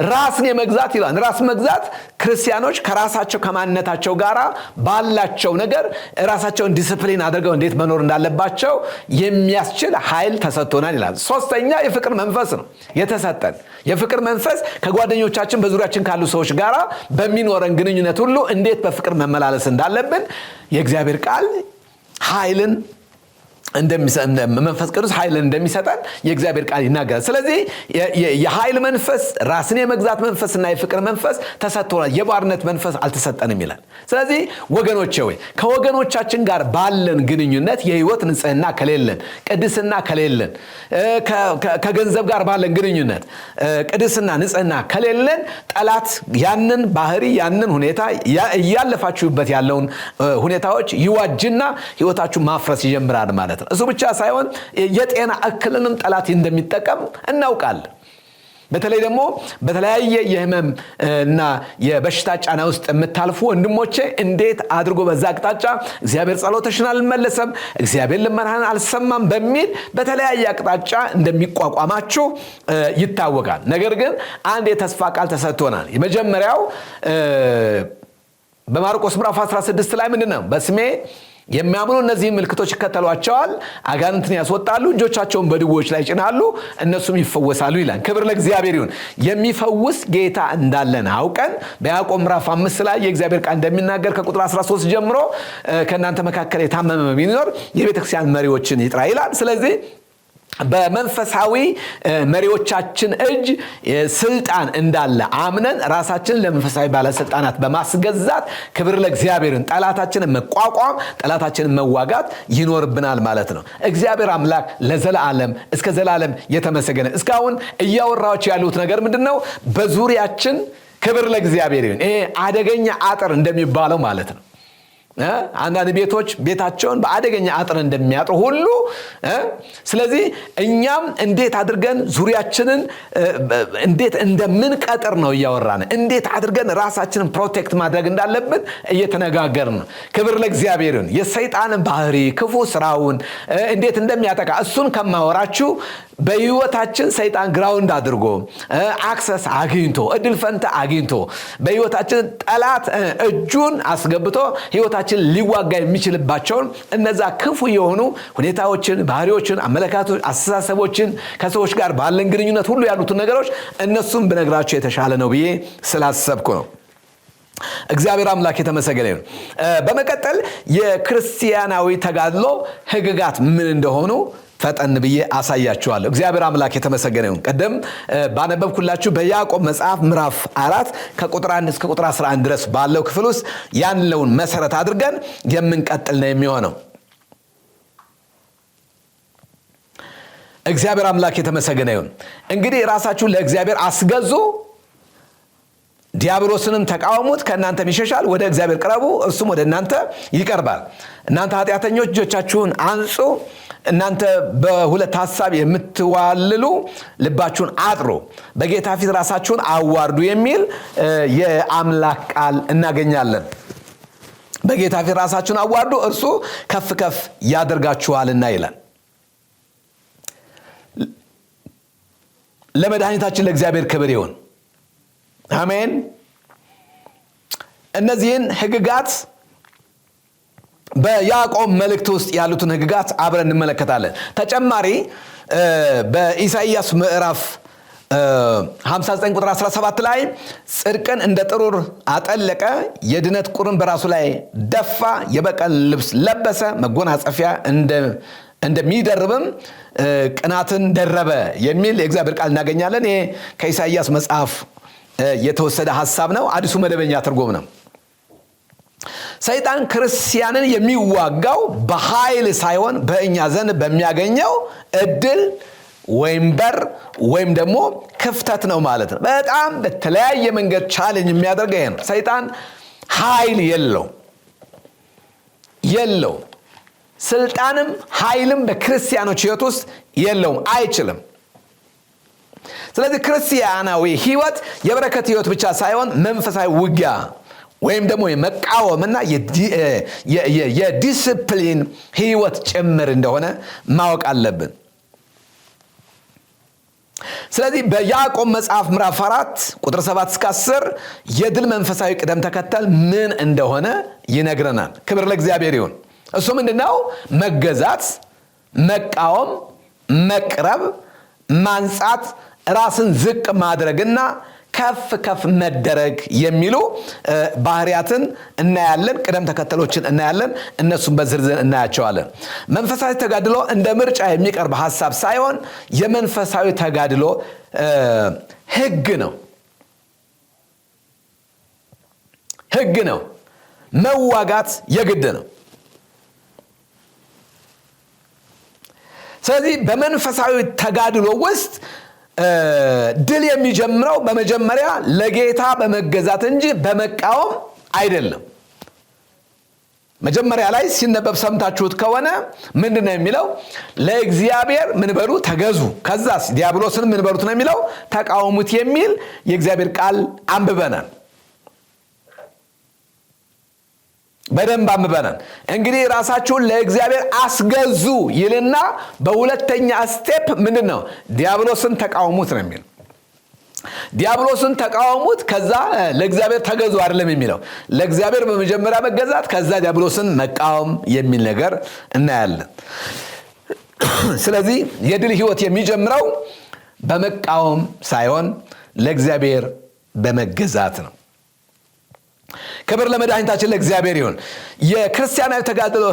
ራስን የመግዛት ይላል። ራስ መግዛት ክርስቲያኖች ከራሳቸው ከማንነታቸው ጋር ባላቸው ነገር ራሳቸውን ዲሲፕሊን አድርገው እንዴት መኖር እንዳለባቸው የሚያስችል ኃይል ተሰጥቶናል ይላል። ሶስተኛ የፍቅር መንፈስ ነው የተሰጠን። የፍቅር መንፈስ ከጓደኞቻችን በዙሪያችን ካሉ ሰዎች ጋር በሚኖረን ግንኙነት ሁሉ እንዴት በፍቅር መመላለስ እንዳለብን የእግዚአብሔር ቃል ኃይልን መንፈስ ቅዱስ ኃይልን እንደሚሰጠን የእግዚአብሔር ቃል ይናገራል። ስለዚህ የኃይል መንፈስ፣ ራስን የመግዛት መንፈስና የፍቅር መንፈስ ተሰጥቶናል። የባርነት መንፈስ አልተሰጠንም ይላል። ስለዚህ ወገኖቼ ሆይ ከወገኖቻችን ጋር ባለን ግንኙነት የህይወት ንጽህና ከሌለን፣ ቅድስና ከሌለን፣ ከገንዘብ ጋር ባለን ግንኙነት ቅድስና ንጽህና ከሌለን ጠላት ያንን ባህሪ ያንን ሁኔታ እያለፋችሁበት ያለውን ሁኔታዎች ይዋጅና ህይወታችሁ ማፍረስ ይጀምራል ማለት ነው። እሱ ብቻ ሳይሆን የጤና እክልንም ጠላት እንደሚጠቀም እናውቃለን። በተለይ ደግሞ በተለያየ የህመም እና የበሽታ ጫና ውስጥ የምታልፉ ወንድሞቼ እንዴት አድርጎ በዛ አቅጣጫ እግዚአብሔር ጸሎትሽን አልመለሰም፣ እግዚአብሔር ልመናህን አልሰማም በሚል በተለያየ አቅጣጫ እንደሚቋቋማችሁ ይታወቃል። ነገር ግን አንድ የተስፋ ቃል ተሰጥቶናል። የመጀመሪያው በማርቆስ ምዕራፍ 16 ላይ ምንድነው? በስሜ የሚያምኑ እነዚህ ምልክቶች ይከተሏቸዋል፣ አጋንንትን ያስወጣሉ፣ እጆቻቸውን በድውዮች ላይ ይጭናሉ፣ እነሱም ይፈወሳሉ ይላል። ክብር ለእግዚአብሔር ይሁን። የሚፈውስ ጌታ እንዳለን አውቀን በያዕቆብ ምዕራፍ 5 ላይ የእግዚአብሔር ቃል እንደሚናገር ከቁጥር 13 ጀምሮ ከእናንተ መካከል የታመመ ቢኖር የቤተክርስቲያን መሪዎችን ይጥራ ይላል። ስለዚህ በመንፈሳዊ መሪዎቻችን እጅ ስልጣን እንዳለ አምነን ራሳችንን ለመንፈሳዊ ባለስልጣናት በማስገዛት ክብር ለእግዚአብሔርን ጠላታችንን መቋቋም ጠላታችንን መዋጋት ይኖርብናል ማለት ነው። እግዚአብሔር አምላክ ለዘላለም እስከ ዘላለም የተመሰገነ። እስካሁን እያወራችሁ ያሉት ነገር ምንድነው? በዙሪያችን ክብር ለእግዚአብሔር ይሁን። ይሄ አደገኛ አጥር እንደሚባለው ማለት ነው። አንዳንድ ቤቶች ቤታቸውን በአደገኛ አጥር እንደሚያጥሩ ሁሉ ስለዚህ እኛም እንዴት አድርገን ዙሪያችንን እንዴት እንደምንቀጥር ነው እያወራን። እንዴት አድርገን ራሳችንን ፕሮቴክት ማድረግ እንዳለብን እየተነጋገርን ነው። ክብር ለእግዚአብሔር ይሁን። የሰይጣንን ባህሪ ክፉ ስራውን እንዴት እንደሚያጠቃ እሱን ከማወራችሁ በህይወታችን ሰይጣን ግራውንድ አድርጎ አክሰስ አግኝቶ እድል ፈንታ አግኝቶ በህይወታችን ጠላት እጁን አስገብቶ ህይወታችን ሊዋጋ የሚችልባቸውን እነዛ ክፉ የሆኑ ሁኔታዎችን፣ ባህሪዎችን፣ አመለካከቶች፣ አስተሳሰቦችን ከሰዎች ጋር ባለን ግንኙነት ሁሉ ያሉትን ነገሮች እነሱን ብነግራችሁ የተሻለ ነው ብዬ ስላሰብኩ ነው። እግዚአብሔር አምላክ የተመሰገነ ይሁን። በመቀጠል የክርስቲያናዊ ተጋድሎ ህግጋት ምን እንደሆኑ ፈጠን ብዬ አሳያችኋለሁ። እግዚአብሔር አምላክ የተመሰገነ ይሁን። ቀደም ባነበብኩላችሁ በያዕቆብ መጽሐፍ ምዕራፍ 4 ከቁጥር 1 እስከ ቁጥር 11 ድረስ ባለው ክፍል ውስጥ ያለውን መሰረት አድርገን የምንቀጥል ነው የሚሆነው። እግዚአብሔር አምላክ የተመሰገነ ይሁን። እንግዲህ ራሳችሁን ለእግዚአብሔር አስገዙ፣ ዲያብሎስንም ተቃወሙት፣ ከእናንተም ይሸሻል። ወደ እግዚአብሔር ቅረቡ፣ እርሱም ወደ እናንተ ይቀርባል። እናንተ ኃጢአተኞች እጆቻችሁን አንጹ፣ እናንተ በሁለት ሐሳብ የምትዋልሉ ልባችሁን አጥሩ፣ በጌታ ፊት ራሳችሁን አዋርዱ የሚል የአምላክ ቃል እናገኛለን። በጌታ ፊት ራሳችሁን አዋርዱ እርሱ ከፍ ከፍ ያደርጋችኋልና ይላል። ለመድኃኒታችን ለእግዚአብሔር ክብር ይሁን። አሜን። እነዚህን ህግጋት በያዕቆብ መልእክት ውስጥ ያሉትን ህግጋት አብረን እንመለከታለን። ተጨማሪ በኢሳይያስ ምዕራፍ 59 ቁጥር 17 ላይ ጽድቅን እንደ ጥሩር አጠለቀ፣ የድነት ቁርን በራሱ ላይ ደፋ፣ የበቀል ልብስ ለበሰ፣ መጎናጸፊያ እንደሚደርብም ቅናትን ደረበ የሚል የእግዚአብሔር ቃል እናገኛለን። ይሄ ከኢሳይያስ መጽሐፍ የተወሰደ ሐሳብ ነው። አዲሱ መደበኛ ትርጉም ነው። ሰይጣን ክርስቲያንን የሚዋጋው በኃይል ሳይሆን በእኛ ዘንድ በሚያገኘው እድል ወይም በር ወይም ደግሞ ክፍተት ነው ማለት ነው። በጣም በተለያየ መንገድ ቻሌንጅ የሚያደርገው ይሄ ነው። ሰይጣን ኃይል የለው ስልጣንም ኃይልም በክርስቲያኖች ህይወት ውስጥ የለውም፣ አይችልም። ስለዚህ ክርስቲያናዊ ህይወት የበረከት ህይወት ብቻ ሳይሆን መንፈሳዊ ውጊያ ወይም ደግሞ የመቃወምና የዲስፕሊን ህይወት ጭምር እንደሆነ ማወቅ አለብን። ስለዚህ በያዕቆብ መጽሐፍ ምዕራፍ 4 ቁጥር 7 እስከ 10 የድል መንፈሳዊ ቅደም ተከተል ምን እንደሆነ ይነግረናል። ክብር ለእግዚአብሔር ይሁን። እሱ ምንድነው? መገዛት፣ መቃወም፣ መቅረብ፣ ማንጻት፣ ራስን ዝቅ ማድረግና ከፍ ከፍ መደረግ የሚሉ ባህሪያትን እናያለን። ቅደም ተከተሎችን እናያለን። እነሱን በዝርዝር እናያቸዋለን። መንፈሳዊ ተጋድሎ እንደ ምርጫ የሚቀርብ ሐሳብ ሳይሆን የመንፈሳዊ ተጋድሎ ህግ ነው። ህግ ነው። መዋጋት የግድ ነው። ስለዚህ በመንፈሳዊ ተጋድሎ ውስጥ ድል የሚጀምረው በመጀመሪያ ለጌታ በመገዛት እንጂ በመቃወም አይደለም። መጀመሪያ ላይ ሲነበብ ሰምታችሁት ከሆነ ምንድነው የሚለው? ለእግዚአብሔር ምን በሉ? ተገዙ። ከዛስ ዲያብሎስን ምን በሉት ነው የሚለው? ተቃወሙት የሚል የእግዚአብሔር ቃል አንብበናል። በደንብ አንብበናል። እንግዲህ ራሳችሁን ለእግዚአብሔር አስገዙ ይልና በሁለተኛ ስቴፕ ምንድነው? ዲያብሎስን ተቃወሙት ነው የሚለው። ዲያብሎስን ተቃወሙት፣ ከዛ ለእግዚአብሔር ተገዙ አይደለም የሚለው። ለእግዚአብሔር በመጀመሪያ መገዛት፣ ከዛ ዲያብሎስን መቃወም የሚል ነገር እናያለን። ስለዚህ የድል ህይወት የሚጀምረው በመቃወም ሳይሆን ለእግዚአብሔር በመገዛት ነው። ክብር ለመድኃኒታችን ለእግዚአብሔር ይሁን። የክርስቲያናዊ ተጋድሎ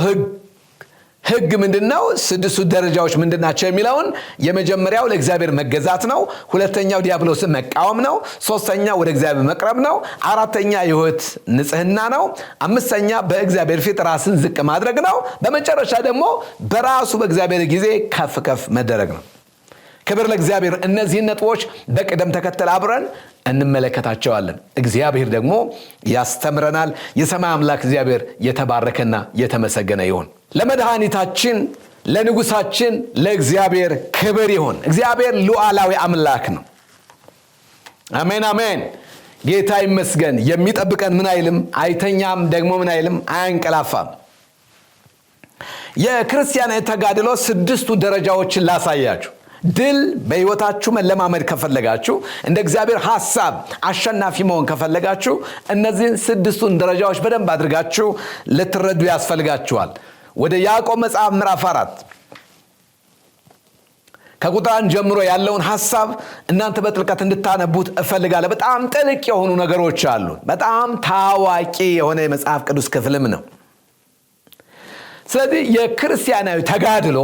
ሕግ ምንድነው? ስድስቱ ደረጃዎች ምንድናቸው የሚለውን የመጀመሪያው ለእግዚአብሔር መገዛት ነው። ሁለተኛው ዲያብሎስን መቃወም ነው። ሶስተኛው ወደ እግዚአብሔር መቅረብ ነው። አራተኛ የሕይወት ንጽህና ነው። አምስተኛ በእግዚአብሔር ፊት ራስን ዝቅ ማድረግ ነው። በመጨረሻ ደግሞ በራሱ በእግዚአብሔር ጊዜ ከፍ ከፍ መደረግ ነው። ክብር ለእግዚአብሔር። እነዚህን ነጥቦች በቅደም ተከተል አብረን እንመለከታቸዋለን። እግዚአብሔር ደግሞ ያስተምረናል። የሰማይ አምላክ እግዚአብሔር የተባረከና የተመሰገነ ይሁን። ለመድኃኒታችን ለንጉሳችን ለእግዚአብሔር ክብር ይሁን። እግዚአብሔር ሉዓላዊ አምላክ ነው። አሜን አሜን። ጌታ ይመስገን። የሚጠብቀን ምን አይልም፣ አይተኛም፣ ደግሞ ምን አይልም፣ አያንቀላፋም። የክርስቲያን ተጋድሎ ስድስቱ ደረጃዎችን ላሳያችሁ። ድል በሕይወታችሁ መለማመድ ከፈለጋችሁ፣ እንደ እግዚአብሔር ሐሳብ አሸናፊ መሆን ከፈለጋችሁ እነዚህን ስድስቱን ደረጃዎች በደንብ አድርጋችሁ ልትረዱ ያስፈልጋችኋል። ወደ ያዕቆብ መጽሐፍ ምዕራፍ 4 ከቁጥር 1 ጀምሮ ያለውን ሐሳብ እናንተ በጥልቀት እንድታነቡት እፈልጋለሁ። በጣም ጥልቅ የሆኑ ነገሮች አሉ። በጣም ታዋቂ የሆነ የመጽሐፍ ቅዱስ ክፍልም ነው። ስለዚህ የክርስቲያናዊ ተጋድሎ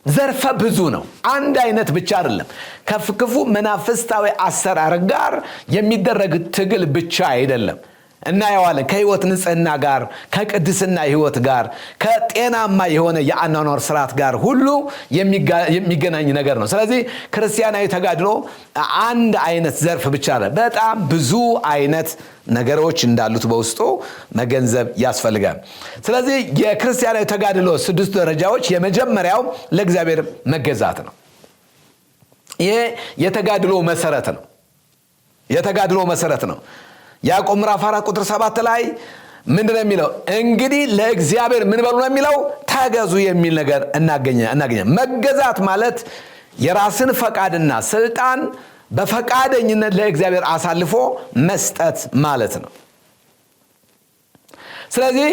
ዘርፈ ብዙ ነው። አንድ አይነት ብቻ አይደለም። ከክፉ መናፍስታዊ አሰራር ጋር የሚደረግ ትግል ብቻ አይደለም። እናየዋለን። ከሕይወት ንጽህና ጋር፣ ከቅድስና ሕይወት ጋር፣ ከጤናማ የሆነ የአኗኗር ስርዓት ጋር ሁሉ የሚገናኝ ነገር ነው። ስለዚህ ክርስቲያናዊ ተጋድሎ አንድ አይነት ዘርፍ ብቻ አይደለም። በጣም ብዙ አይነት ነገሮች እንዳሉት በውስጡ መገንዘብ ያስፈልጋል። ስለዚህ የክርስቲያናዊ ተጋድሎ ስድስቱ ደረጃዎች፣ የመጀመሪያው ለእግዚአብሔር መገዛት ነው። ይሄ የተጋድሎ መሰረት ነው። የተጋድሎ መሰረት ነው። ያዕቆብ ምዕራፍ 4 ቁጥር 7 ላይ ምንድነው የሚለው? እንግዲህ ለእግዚአብሔር ምን በሉ ነው የሚለው? ተገዙ የሚል ነገር እናገኛለን። መገዛት ማለት የራስን ፈቃድና ስልጣን በፈቃደኝነት ለእግዚአብሔር አሳልፎ መስጠት ማለት ነው። ስለዚህ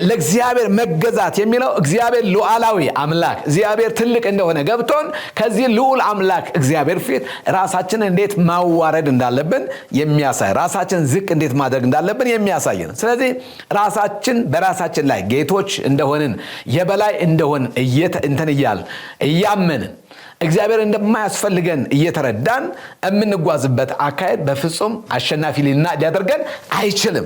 ለእግዚአብሔር መገዛት የሚለው እግዚአብሔር ሉዓላዊ አምላክ፣ እግዚአብሔር ትልቅ እንደሆነ ገብቶን ከዚህ ልዑል አምላክ እግዚአብሔር ፊት ራሳችንን እንዴት ማዋረድ እንዳለብን የሚያሳይ፣ ራሳችንን ዝቅ እንዴት ማድረግ እንዳለብን የሚያሳይ ነው። ስለዚህ ራሳችን በራሳችን ላይ ጌቶች እንደሆንን፣ የበላይ እንደሆንን እያመንን እግዚአብሔር እንደማያስፈልገን እየተረዳን የምንጓዝበት አካሄድ በፍጹም አሸናፊ ሊያደርገን አይችልም።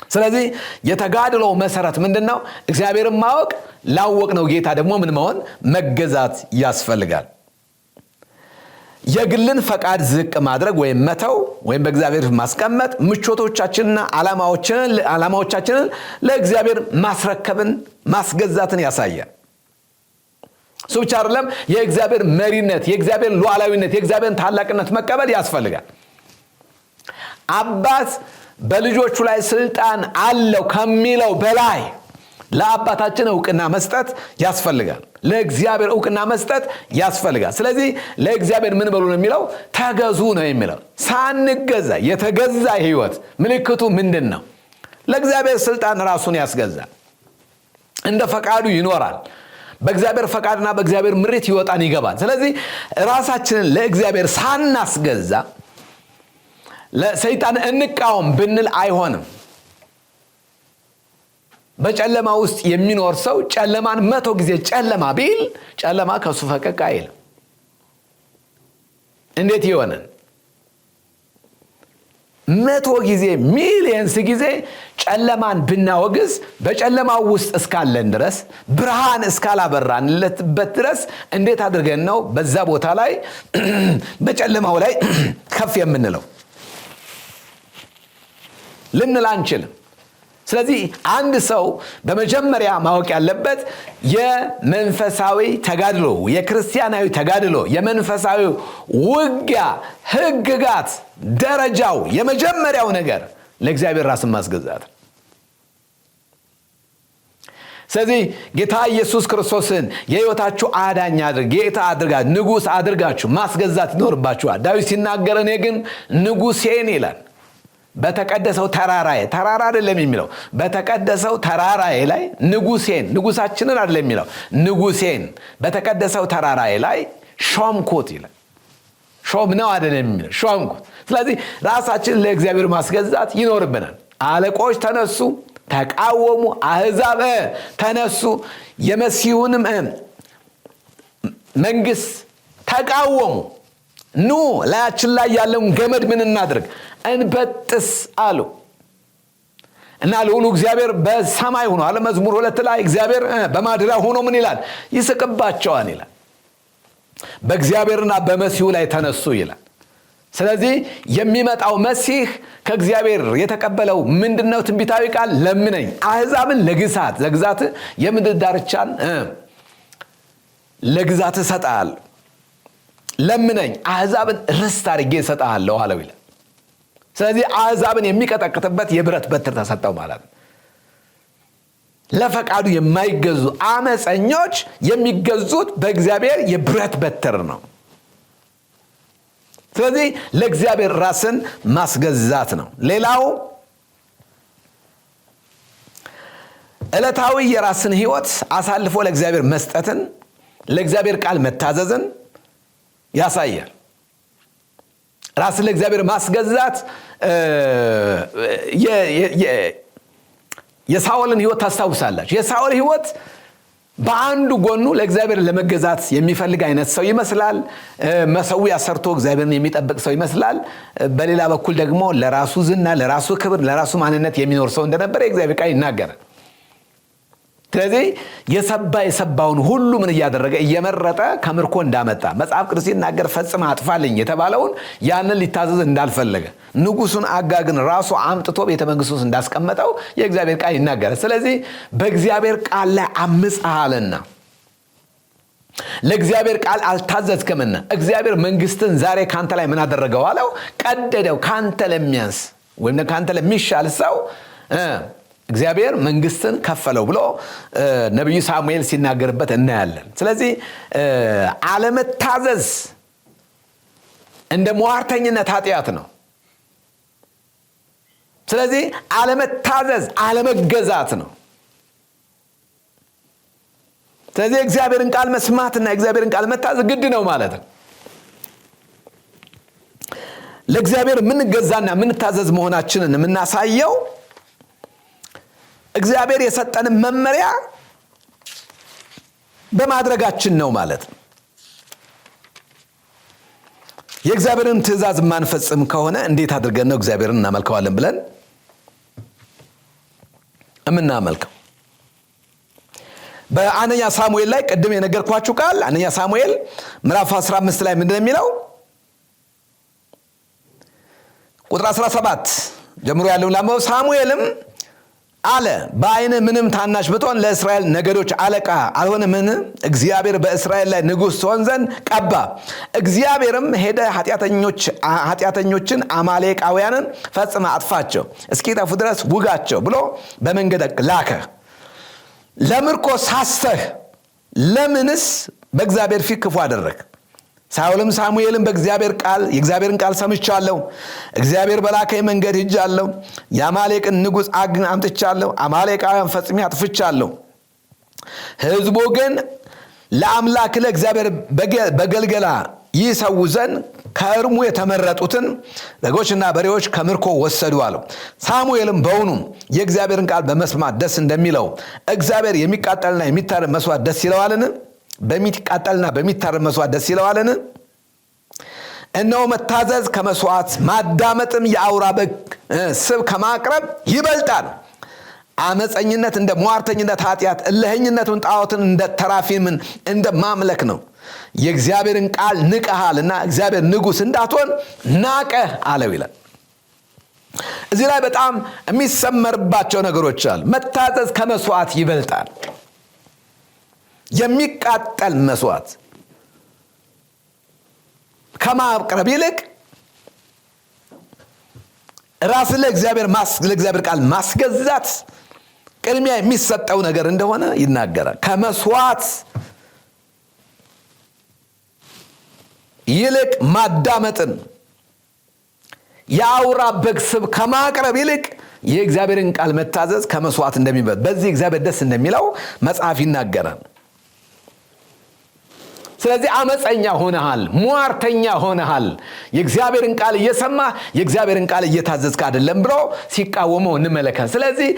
ስለዚህ የተጋድሎ መሰረት ምንድነው? እግዚአብሔርን ማወቅ፣ ላወቅነው ጌታ ደግሞ ምን መሆን? መገዛት ያስፈልጋል። የግልን ፈቃድ ዝቅ ማድረግ ወይም መተው ወይም በእግዚአብሔር ማስቀመጥ፣ ምቾቶቻችንና ዓላማዎቻችንን ለእግዚአብሔር ማስረከብን፣ ማስገዛትን ያሳያል። እሱ ብቻ አይደለም። የእግዚአብሔር መሪነት፣ የእግዚአብሔር ሉዓላዊነት፣ የእግዚአብሔርን ታላቅነት መቀበል ያስፈልጋል። አባት በልጆቹ ላይ ስልጣን አለው ከሚለው በላይ ለአባታችን ዕውቅና መስጠት ያስፈልጋል። ለእግዚአብሔር ዕውቅና መስጠት ያስፈልጋል። ስለዚህ ለእግዚአብሔር ምን በሉ ነው የሚለው? ተገዙ ነው የሚለው። ሳንገዛ የተገዛ ሕይወት ምልክቱ ምንድን ነው? ለእግዚአብሔር ስልጣን ራሱን ያስገዛል። እንደ ፈቃዱ ይኖራል። በእግዚአብሔር ፈቃድና በእግዚአብሔር ምሪት ይወጣን ይገባል። ስለዚህ ራሳችንን ለእግዚአብሔር ሳናስገዛ ለሰይጣን እንቃወም ብንል አይሆንም። በጨለማ ውስጥ የሚኖር ሰው ጨለማን 100 ጊዜ ጨለማ ቢል ጨለማ ከሱ ፈቀቅ አይልም። እንዴት ይሆናል? 100 ጊዜ ሚሊየንስ ጊዜ ጨለማን ብናወግዝ በጨለማው ውስጥ እስካለን ድረስ ብርሃን እስካላበራንለትበት ድረስ እንዴት አድርገን ነው በዛ ቦታ ላይ በጨለማው ላይ ከፍ የምንለው? ልንል አንችልም። ስለዚህ አንድ ሰው በመጀመሪያ ማወቅ ያለበት የመንፈሳዊ ተጋድሎ፣ የክርስቲያናዊ ተጋድሎ፣ የመንፈሳዊ ውጊያ ሕግጋት ደረጃው የመጀመሪያው ነገር ለእግዚአብሔር ራስን ማስገዛት። ስለዚህ ጌታ ኢየሱስ ክርስቶስን የሕይወታችሁ አዳኝ ጌታ አድርጋችሁ ንጉሥ አድርጋችሁ ማስገዛት ይኖርባችኋል። ዳዊት ሲናገር እኔ ግን ንጉሴን ይላል በተቀደሰው ተራራዬ፣ ተራራ አይደለም የሚለው፣ በተቀደሰው ተራራዬ ላይ ንጉሴን፣ ንጉሳችንን አይደለም የሚለው፣ ንጉሴን በተቀደሰው ተራራዬ ላይ ሾምኩት ይላል። ሾም ነው አይደለም የሚለው፣ ሾምኩት። ስለዚህ ራሳችንን ለእግዚአብሔር ማስገዛት ይኖርብናል። አለቆች ተነሱ፣ ተቃወሙ። አሕዛብ ተነሱ፣ የመሲሁንም መንግስት ተቃወሙ። ኑ ላያችን ላይ ያለውን ገመድ ምን እናድርግ? እንበጥስ አሉ እና ልዑሉ እግዚአብሔር በሰማይ ሆኖ አለ። መዝሙር 2 ላይ እግዚአብሔር በማደሪያ ሆኖ ምን ይላል? ይስቅባቸዋል ይላል። በእግዚአብሔርና በመሲሁ ላይ ተነሱ ይላል። ስለዚህ የሚመጣው መሲህ ከእግዚአብሔር የተቀበለው ምንድነው? ትንቢታዊ ቃል ለምነኝ አሕዛብን ለግዛት የምድር ዳርቻን ለግዛት እሰጥሃለሁ፣ ለምነኝ አሕዛብን ርስት አድርጌ እሰጥሃለሁ አለው ይላል። ስለዚህ አሕዛብን የሚቀጠቅጥበት የብረት በትር ተሰጠው ማለት ነው። ለፈቃዱ የማይገዙ አመፀኞች የሚገዙት በእግዚአብሔር የብረት በትር ነው። ስለዚህ ለእግዚአብሔር ራስን ማስገዛት ነው። ሌላው ዕለታዊ የራስን ሕይወት አሳልፎ ለእግዚአብሔር መስጠትን፣ ለእግዚአብሔር ቃል መታዘዝን ያሳያል። ራስን ለእግዚአብሔር ማስገዛት የሳኦልን ሕይወት ታስታውሳላችሁ። የሳኦል ሕይወት በአንዱ ጎኑ ለእግዚአብሔር ለመገዛት የሚፈልግ አይነት ሰው ይመስላል። መሰዊያ ሰርቶ እግዚአብሔርን የሚጠብቅ ሰው ይመስላል። በሌላ በኩል ደግሞ ለራሱ ዝና፣ ለራሱ ክብር፣ ለራሱ ማንነት የሚኖር ሰው እንደነበረ የእግዚአብሔር ቃል ይናገራል። ስለዚህ የሰባውን ሁሉ ምን እያደረገ እየመረጠ ከምርኮ እንዳመጣ መጽሐፍ ቅዱስ ሲናገር ፈጽመ አጥፋልኝ የተባለውን ያንን ሊታዘዝ እንዳልፈለገ ንጉሱን አጋግን ራሱ አምጥቶ ቤተ መንግስት ውስጥ እንዳስቀመጠው የእግዚአብሔር ቃል ይናገራል። ስለዚህ በእግዚአብሔር ቃል ላይ አምፀሃልና ለእግዚአብሔር ቃል አልታዘዝክምና እግዚአብሔር መንግስትን ዛሬ ካንተ ላይ ምን አደረገው አለው? ቀደደው። ካንተ ለሚያንስ ወይም ካንተ ለሚሻል ሰው እግዚአብሔር መንግስትን ከፈለው ብሎ ነቢዩ ሳሙኤል ሲናገርበት እናያለን። ስለዚህ አለመታዘዝ እንደ ሟርተኝነት ኃጢአት ነው። ስለዚህ አለመታዘዝ አለመገዛት ነው። ስለዚህ እግዚአብሔርን ቃል መስማትና እግዚአብሔርን ቃል መታዘዝ ግድ ነው ማለት ነው። ለእግዚአብሔር የምንገዛና የምንታዘዝ መሆናችንን የምናሳየው እግዚአብሔር የሰጠንን መመሪያ በማድረጋችን ነው ማለት ነው። የእግዚአብሔርን ትእዛዝ ማንፈጽም ከሆነ እንዴት አድርገን ነው እግዚአብሔርን እናመልከዋለን ብለን እምናመልከው? በአንደኛ ሳሙኤል ላይ ቅድም የነገርኳችሁ ቃል አንደኛ ሳሙኤል ምዕራፍ 15 ላይ ምንድነው የሚለው? ቁጥር 17 ጀምሮ ያለውን ላምበው። ሳሙኤልም አለ በዓይን ምንም ታናሽ ብትሆን ለእስራኤል ነገዶች አለቃ አልሆንምን? እግዚአብሔር በእስራኤል ላይ ንጉሥ ትሆን ዘንድ ቀባ። እግዚአብሔርም ሄደ ኃጢአተኞችን አማሌቃውያንን ፈጽመ አጥፋቸው፣ እስኪጠፉ ድረስ ውጋቸው ብሎ በመንገድ ላከ። ለምርኮ ሳስተህ ለምንስ በእግዚአብሔር ፊት ክፉ አደረግ? ሳኦልም ሳሙኤልን የእግዚአብሔርን ቃል ሰምቻለሁ፣ እግዚአብሔር በላከኝ መንገድ ሄጃለሁ፣ የአማሌቅን ንጉሥ ዐግን አምጥቻለሁ፣ አማሌቃውያን ፈጽሜ አጥፍቻለሁ። ሕዝቡ ግን ለአምላክ ለእግዚአብሔር በገልገላ ይሰዉ ዘንድ ከእርሙ የተመረጡትን በጎችና በሬዎች ከምርኮ ወሰዱ አለው። ሳሙኤልም በውኑ የእግዚአብሔርን ቃል በመስማት ደስ እንደሚለው እግዚአብሔር የሚቃጠልና የሚታረድ መስዋዕት ደስ ይለዋልን? በሚቃጠልና በሚታረድ መስዋዕት ደስ ይለዋልን? እነሆ መታዘዝ ከመስዋዕት ማዳመጥም የአውራ በግ ስብ ከማቅረብ ይበልጣል። አመፀኝነት እንደ ሟርተኝነት ኃጢአት፣ እልህኝነቱን ጣዖትን እንደ ተራፊምን እንደ ማምለክ ነው። የእግዚአብሔርን ቃል ንቀሃልና እግዚአብሔር ንጉሥ እንዳትሆን ናቀህ አለው ይላል። እዚህ ላይ በጣም የሚሰመርባቸው ነገሮች አሉ። መታዘዝ ከመስዋዕት ይበልጣል። የሚቃጠል መስዋዕት ከማቅረብ ይልቅ ራስን ለእግዚአብሔር ቃል ማስገዛት ቅድሚያ የሚሰጠው ነገር እንደሆነ ይናገራል። ከመስዋዕት ይልቅ ማዳመጥን፣ የአውራ በግ ስብ ከማቅረብ ይልቅ የእግዚአብሔርን ቃል መታዘዝ ከመስዋዕት እንደሚበልጥ፣ በዚህ እግዚአብሔር ደስ እንደሚለው መጽሐፍ ይናገራል። ስለዚህ አመፀኛ ሆነሃል፣ ሟርተኛ ሆነሃል፣ የእግዚአብሔርን ቃል እየሰማ የእግዚአብሔርን ቃል እየታዘዝክ አይደለም ብሎ ሲቃወመው እንመለከት። ስለዚህ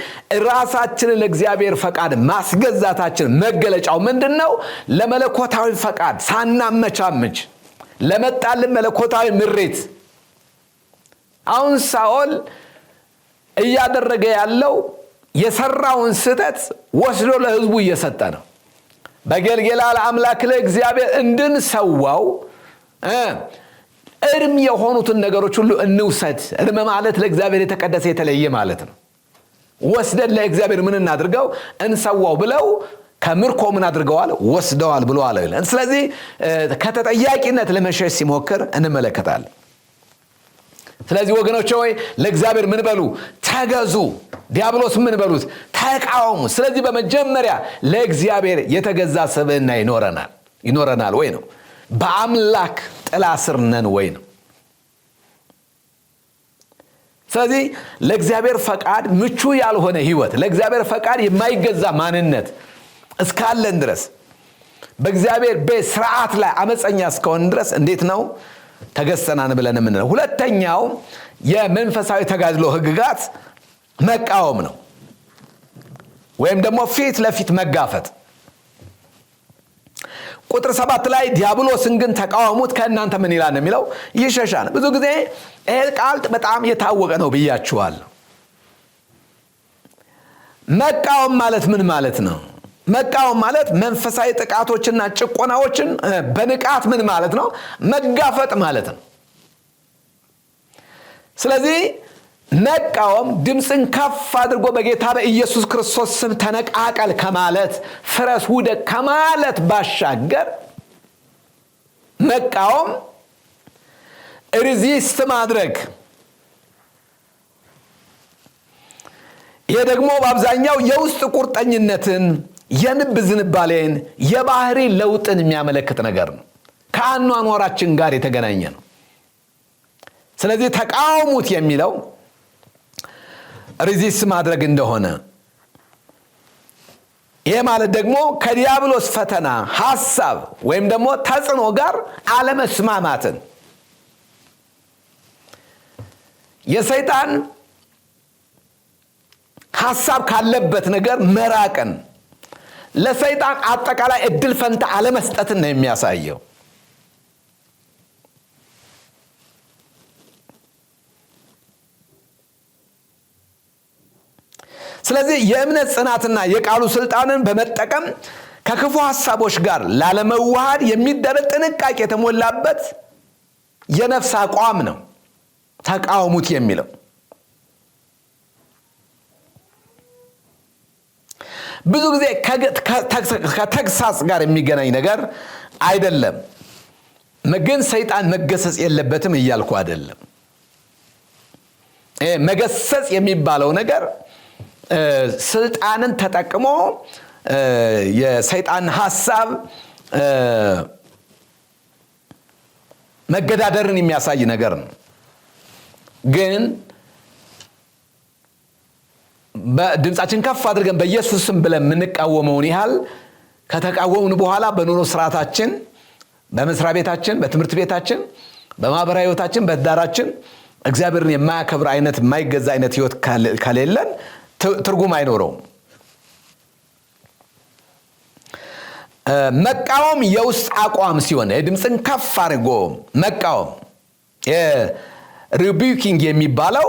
ራሳችንን ለእግዚአብሔር ፈቃድ ማስገዛታችን መገለጫው ምንድነው? ለመለኮታዊ ፈቃድ ሳናመቻምች ለመጣልን መለኮታዊ ምሬት። አሁን ሳኦል እያደረገ ያለው የሰራውን ስህተት ወስዶ ለህዝቡ እየሰጠ ነው። በገልጌላ ለአምላክ ለእግዚአብሔር እንድንሰዋው እርም የሆኑትን ነገሮች ሁሉ እንውሰድ። እርም ማለት ለእግዚአብሔር የተቀደሰ የተለየ ማለት ነው። ወስደን ለእግዚአብሔር ምን እናድርገው? እንሰዋው ብለው ከምርኮ ምን አድርገዋል? ወስደዋል ብሎ አለ። ስለዚህ ከተጠያቂነት ለመሸሽ ሲሞክር እንመለከታለን። ስለዚህ ወገኖች ሆይ ለእግዚአብሔር ምን በሉ? ተገዙ። ዲያብሎስ ምን በሉት? ተቃወሙ። ስለዚህ በመጀመሪያ ለእግዚአብሔር የተገዛ ስብዕና ይኖረናል ወይ ነው? በአምላክ ጥላ ስር ነን ወይ ነው? ስለዚህ ለእግዚአብሔር ፈቃድ ምቹ ያልሆነ ህይወት፣ ለእግዚአብሔር ፈቃድ የማይገዛ ማንነት እስካለን ድረስ በእግዚአብሔር ቤት ስርዓት ላይ አመፀኛ እስከሆን ድረስ እንዴት ነው ተገዝተናን ብለን የምንለው? ሁለተኛው የመንፈሳዊ ተጋድሎ ህግጋት መቃወም ነው፣ ወይም ደግሞ ፊት ለፊት መጋፈጥ። ቁጥር 7 ላይ ዲያብሎስን ግን ተቃወሙት ከእናንተ ምን ይላል ነው የሚለው? ይሸሻል። ብዙ ጊዜ ይሄ ቃል በጣም የታወቀ ነው ብያችኋለሁ። መቃወም ማለት ምን ማለት ነው? መቃወም ማለት መንፈሳዊ ጥቃቶችና ጭቆናዎችን በንቃት ምን ማለት ነው? መጋፈጥ ማለት ነው። ስለዚህ መቃወም ድምፅን ከፍ አድርጎ በጌታ በኢየሱስ ክርስቶስ ስም ተነቃቀል ከማለት፣ ፍረስ ውደቅ ከማለት ባሻገር መቃወም ሪዚስት ማድረግ፣ ይህ ደግሞ በአብዛኛው የውስጥ ቁርጠኝነትን፣ የልብ ዝንባሌን፣ የባህሪ ለውጥን የሚያመለክት ነገር ነው። ከአኗኗራችን ጋር የተገናኘ ነው። ስለዚህ ተቃወሙት የሚለው ሪዚስት ማድረግ እንደሆነ፣ ይህ ማለት ደግሞ ከዲያብሎስ ፈተና ሐሳብ ወይም ደግሞ ተጽዕኖ ጋር አለመስማማትን፣ የሰይጣን ሐሳብ ካለበት ነገር መራቅን፣ ለሰይጣን አጠቃላይ እድል ፈንታ አለመስጠትን ነው የሚያሳየው። ስለዚህ የእምነት ጽናትና የቃሉ ስልጣንን በመጠቀም ከክፉ ሐሳቦች ጋር ላለመዋሃድ የሚደረግ ጥንቃቄ የተሞላበት የነፍስ አቋም ነው ተቃወሙት የሚለው። ብዙ ጊዜ ከተግሳጽ ጋር የሚገናኝ ነገር አይደለም። ግን ሰይጣን መገሰጽ የለበትም እያልኩ አይደለም። መገሰጽ የሚባለው ነገር ስልጣንን ተጠቅሞ የሰይጣን ሐሳብ መገዳደርን የሚያሳይ ነገር ነው። ግን በድምጻችን ከፍ አድርገን በኢየሱስ ስም ብለን የምንቃወመውን ያህል ከተቃወምን በኋላ በኑሮ ስርዓታችን፣ በመስሪያ ቤታችን፣ በትምህርት ቤታችን፣ በማህበራዊ ህይወታችን፣ በትዳራችን እግዚአብሔርን የማያከብር አይነት የማይገዛ አይነት ህይወት ከሌለን ትርጉም አይኖረውም። መቃወም የውስጥ አቋም ሲሆን ድምፅን ከፍ አድርጎ መቃወም ሪቢኪንግ የሚባለው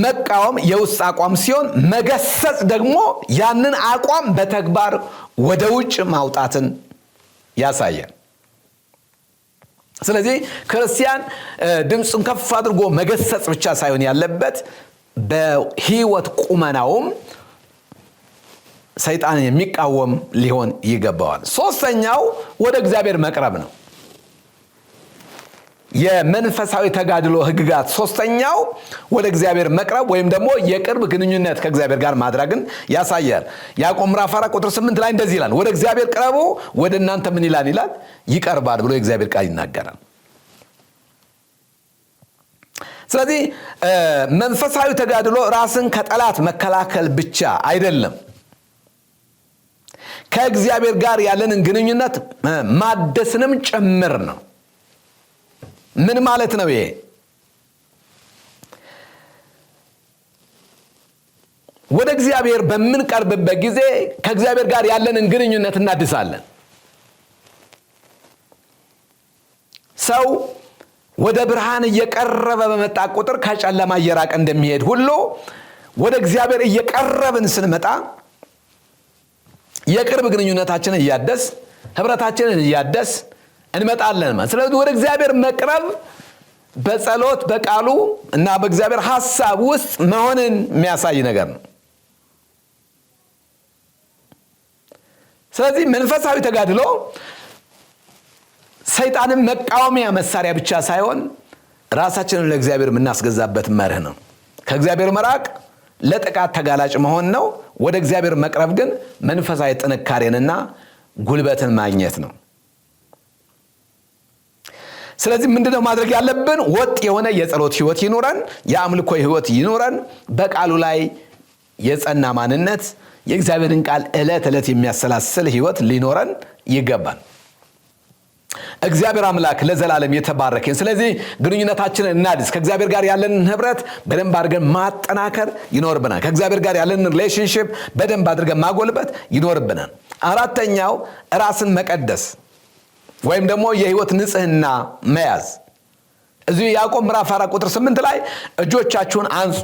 መቃወም የውስጥ አቋም ሲሆን፣ መገሰጽ ደግሞ ያንን አቋም በተግባር ወደ ውጭ ማውጣትን ያሳያል። ስለዚህ ክርስቲያን ድምፅን ከፍ አድርጎ መገሰጽ ብቻ ሳይሆን ያለበት በህይወት ቁመናውም ሰይጣንን የሚቃወም ሊሆን ይገባዋል። ሶስተኛው ወደ እግዚአብሔር መቅረብ ነው። የመንፈሳዊ ተጋድሎ ህግጋት ሶስተኛው ወደ እግዚአብሔር መቅረብ ወይም ደግሞ የቅርብ ግንኙነት ከእግዚአብሔር ጋር ማድረግን ያሳያል። ያዕቆብ ምዕራፍ 4 ቁጥር 8 ላይ እንደዚህ ይላል፣ ወደ እግዚአብሔር ቅረቡ ወደ እናንተ ምን ይላል? ይቀርባል ብሎ የእግዚአብሔር ቃል ይናገራል። ስለዚህ መንፈሳዊ ተጋድሎ ራስን ከጠላት መከላከል ብቻ አይደለም። ከእግዚአብሔር ጋር ያለንን ግንኙነት ማደስንም ጭምር ነው። ምን ማለት ነው ይሄ? ወደ እግዚአብሔር በምንቀርብበት ጊዜ ከእግዚአብሔር ጋር ያለንን ግንኙነት እናድሳለን። ሰው ወደ ብርሃን እየቀረበ በመጣ ቁጥር ከጨለማ እየራቀ እንደሚሄድ ሁሉ ወደ እግዚአብሔር እየቀረብን ስንመጣ የቅርብ ግንኙነታችንን እያደስ ህብረታችንን እያደስ እንመጣለን። ስለዚህ ወደ እግዚአብሔር መቅረብ በጸሎት በቃሉ እና በእግዚአብሔር ሐሳብ ውስጥ መሆንን የሚያሳይ ነገር ነው። ስለዚህ መንፈሳዊ ተጋድሎ ሰይጣንን መቃወሚያ መሳሪያ ብቻ ሳይሆን ራሳችንን ለእግዚአብሔር የምናስገዛበት መርህ ነው። ከእግዚአብሔር መራቅ ለጥቃት ተጋላጭ መሆን ነው። ወደ እግዚአብሔር መቅረብ ግን መንፈሳዊ ጥንካሬንና ጉልበትን ማግኘት ነው። ስለዚህ ምንድነው ማድረግ ያለብን? ወጥ የሆነ የጸሎት ህይወት ይኖረን፣ የአምልኮ ህይወት ይኖረን፣ በቃሉ ላይ የጸና ማንነት፣ የእግዚአብሔርን ቃል ዕለት ዕለት የሚያሰላስል ህይወት ሊኖረን ይገባል። እግዚአብሔር አምላክ ለዘላለም የተባረከ። ስለዚህ ግንኙነታችንን እናድስ። ከእግዚአብሔር ጋር ያለንን ህብረት በደንብ አድርገን ማጠናከር ይኖርብናል። ከእግዚአብሔር ጋር ያለንን ሪሌሽንሺፕ በደንብ አድርገን ማጎልበት ይኖርብናል። አራተኛው ራስን መቀደስ ወይም ደግሞ የህይወት ንጽህና መያዝ። እዚህ ያዕቆብ ምዕራፍ 4 ቁጥር 8 ላይ እጆቻችሁን አንጹ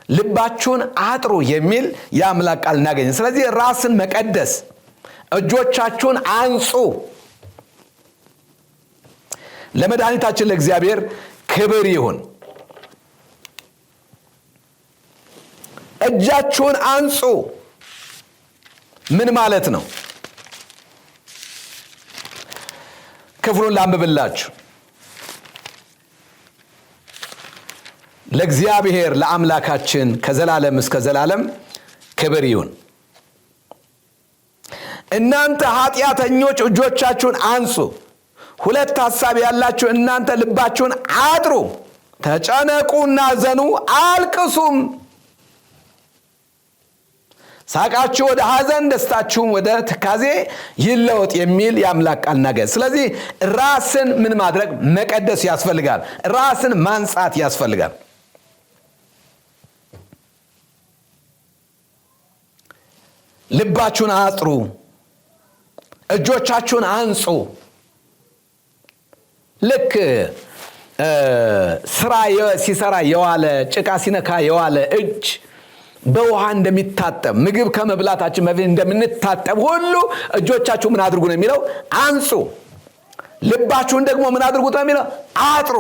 ልባችሁን አጥሩ የሚል የአምላክ ቃል እናገኝ። ስለዚህ ራስን መቀደስ፣ እጆቻችሁን አንጹ። ለመድኃኒታችን ለእግዚአብሔር ክብር ይሁን። እጃችሁን አንጹ ምን ማለት ነው? ክፍሉን ላንብብላችሁ። ለእግዚአብሔር ለአምላካችን ከዘላለም እስከ ዘላለም ክብር ይሁን። እናንተ ኃጢአተኞች እጆቻችሁን አንጹ፣ ሁለት ሐሳብ ያላችሁ እናንተ ልባችሁን አጥሩ፣ ተጨነቁና ዘኑ፣ አልቅሱም። ሳቃችሁ ወደ ሐዘን ደስታችሁም ወደ ትካዜ ይለወጥ የሚል የአምላክ ቃል ነገር። ስለዚህ ራስን ምን ማድረግ መቀደስ ያስፈልጋል። ራስን ማንጻት ያስፈልጋል። ልባችሁን አጥሩ፣ እጆቻችሁን አንጹ። ልክ ስራ ሲሰራ የዋለ ጭቃ ሲነካ የዋለ እጅ በውሃ እንደሚታጠብ ምግብ ከመብላታችን በፊት እንደምንታጠብ ሁሉ እጆቻችሁ ምን አድርጉ ነው የሚለው? አንጹ። ልባችሁን ደግሞ ምን አድርጉት ነው የሚለው? አጥሩ።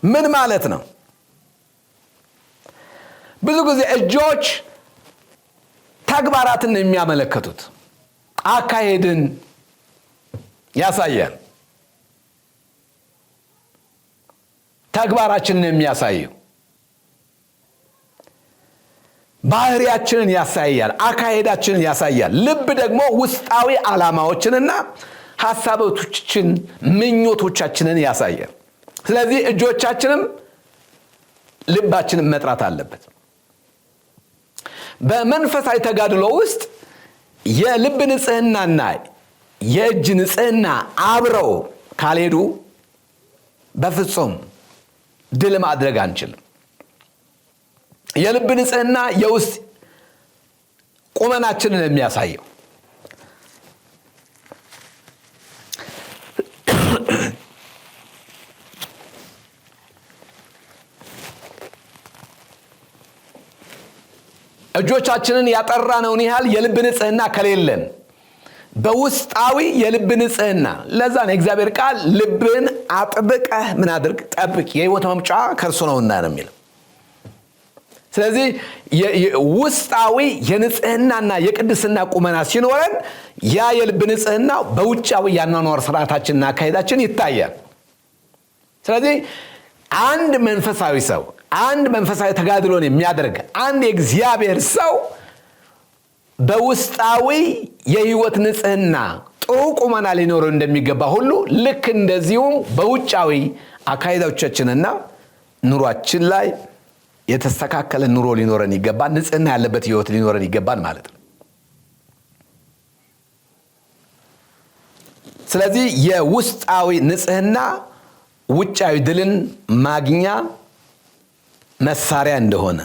ምን ማለት ነው? ብዙ ጊዜ እጆች ተግባራትን የሚያመለክቱት አካሄድን ያሳያል። ተግባራችንን የሚያሳየው ባህሪያችንን ያሳያል፣ አካሄዳችንን ያሳያል። ልብ ደግሞ ውስጣዊ ዓላማዎችንና ሐሳቦችን ምኞቶቻችንን ያሳያል። ስለዚህ እጆቻችንም ልባችንን መጥራት አለበት። በመንፈሳዊ ተጋድሎ ውስጥ የልብ ንጽህናና የእጅ ንጽህና አብረው ካልሄዱ በፍጹም ድል ማድረግ አንችልም። የልብ ንጽህና የውስጥ ቁመናችንን የሚያሳየው እጆቻችንን ያጠራነውን ያህል የልብ ንጽህና ከሌለን በውስጣዊ የልብ ንጽህና፣ ለዛ ነው እግዚአብሔር ቃል ልብን አጥብቀህ ምን አድርግ? ጠብቅ፣ የሕይወት መምጫ ከእርሱ ነውና ነው የሚለው። ስለዚህ ውስጣዊ የንጽህናና የቅድስና ቁመና ሲኖረን ያ የልብ ንጽህና በውጫዊ ያኗኗር ስርዓታችንና አካሄዳችን ይታያል። ስለዚህ አንድ መንፈሳዊ ሰው፣ አንድ መንፈሳዊ ተጋድሎን የሚያደርግ አንድ የእግዚአብሔር ሰው በውስጣዊ የህይወት ንጽህና ጥሩ ቁመና ሊኖረው እንደሚገባ ሁሉ ልክ እንደዚሁም በውጫዊ አካሄዶቻችንና ኑሯችን ላይ የተስተካከለ ኑሮ ሊኖረን ይገባል። ንጽህና ያለበት ህይወት ሊኖረን ይገባል ማለት ነው። ስለዚህ የውስጣዊ ንጽህና ውጫዊ ድልን ማግኛ መሳሪያ እንደሆነ፣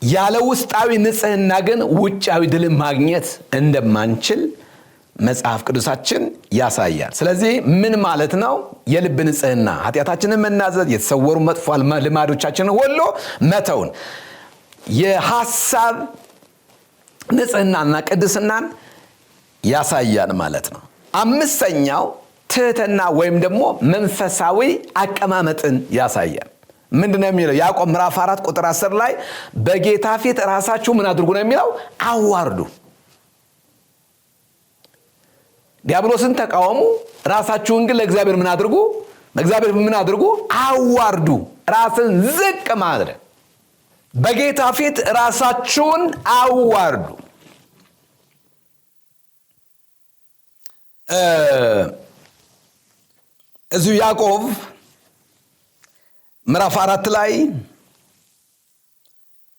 ያለ ውስጣዊ ንጽህና ግን ውጫዊ ድልን ማግኘት እንደማንችል መጽሐፍ ቅዱሳችን ያሳያል። ስለዚህ ምን ማለት ነው? የልብ ንጽህና ኃጢአታችንን መናዘዝ፣ የተሰወሩ መጥፎ ልማዶቻችንን ሁሉ መተውን፣ የሐሳብ ንጽህናና ቅድስናን ያሳያል ማለት ነው። አምስተኛው ትህትና ወይም ደግሞ መንፈሳዊ አቀማመጥን ያሳያል። ምንድነው የሚለው? ያዕቆብ ምዕራፍ 4 ቁጥር 10 ላይ በጌታ ፊት ራሳችሁ ምን አድርጉ ነው የሚለው? አዋርዱ። ዲያብሎስን ተቃወሙ፣ ራሳችሁን ግን ለእግዚአብሔር ምን አድርጉ? ለእግዚአብሔር ምን አድርጉ? አዋርዱ። ራስን ዝቅ ማድረግ። በጌታ ፊት ራሳችሁን አዋርዱ። እዚሁ ያዕቆብ ምዕራፍ 4 ላይ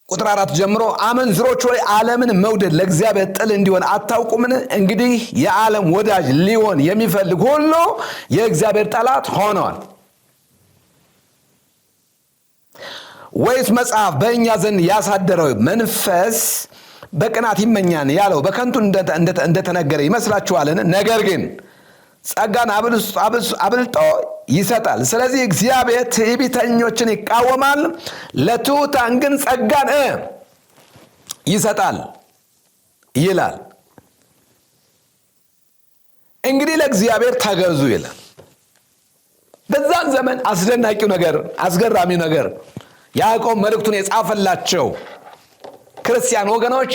ቁጥር 4 ጀምሮ አመንዝሮች ሆይ ዓለምን መውደድ ለእግዚአብሔር ጥል እንዲሆን አታውቁምን? እንግዲህ የዓለም ወዳጅ ሊሆን የሚፈልግ ሁሉ የእግዚአብሔር ጠላት ሆኗል። ወይስ መጽሐፍ በእኛ ዘንድ ያሳደረው መንፈስ በቅናት ይመኛን ያለው በከንቱ እንደተነገረ ይመስላችኋልን? ነገር ግን ጸጋን አብልጦ ይሰጣል። ስለዚህ እግዚአብሔር ትዕቢተኞችን ይቃወማል፣ ለትሑታን ግን ጸጋን ይሰጣል ይላል። እንግዲህ ለእግዚአብሔር ተገዙ ይላል። በዛን ዘመን አስደናቂው ነገር፣ አስገራሚው ነገር ያዕቆብ መልእክቱን የጻፈላቸው ክርስቲያን ወገኖች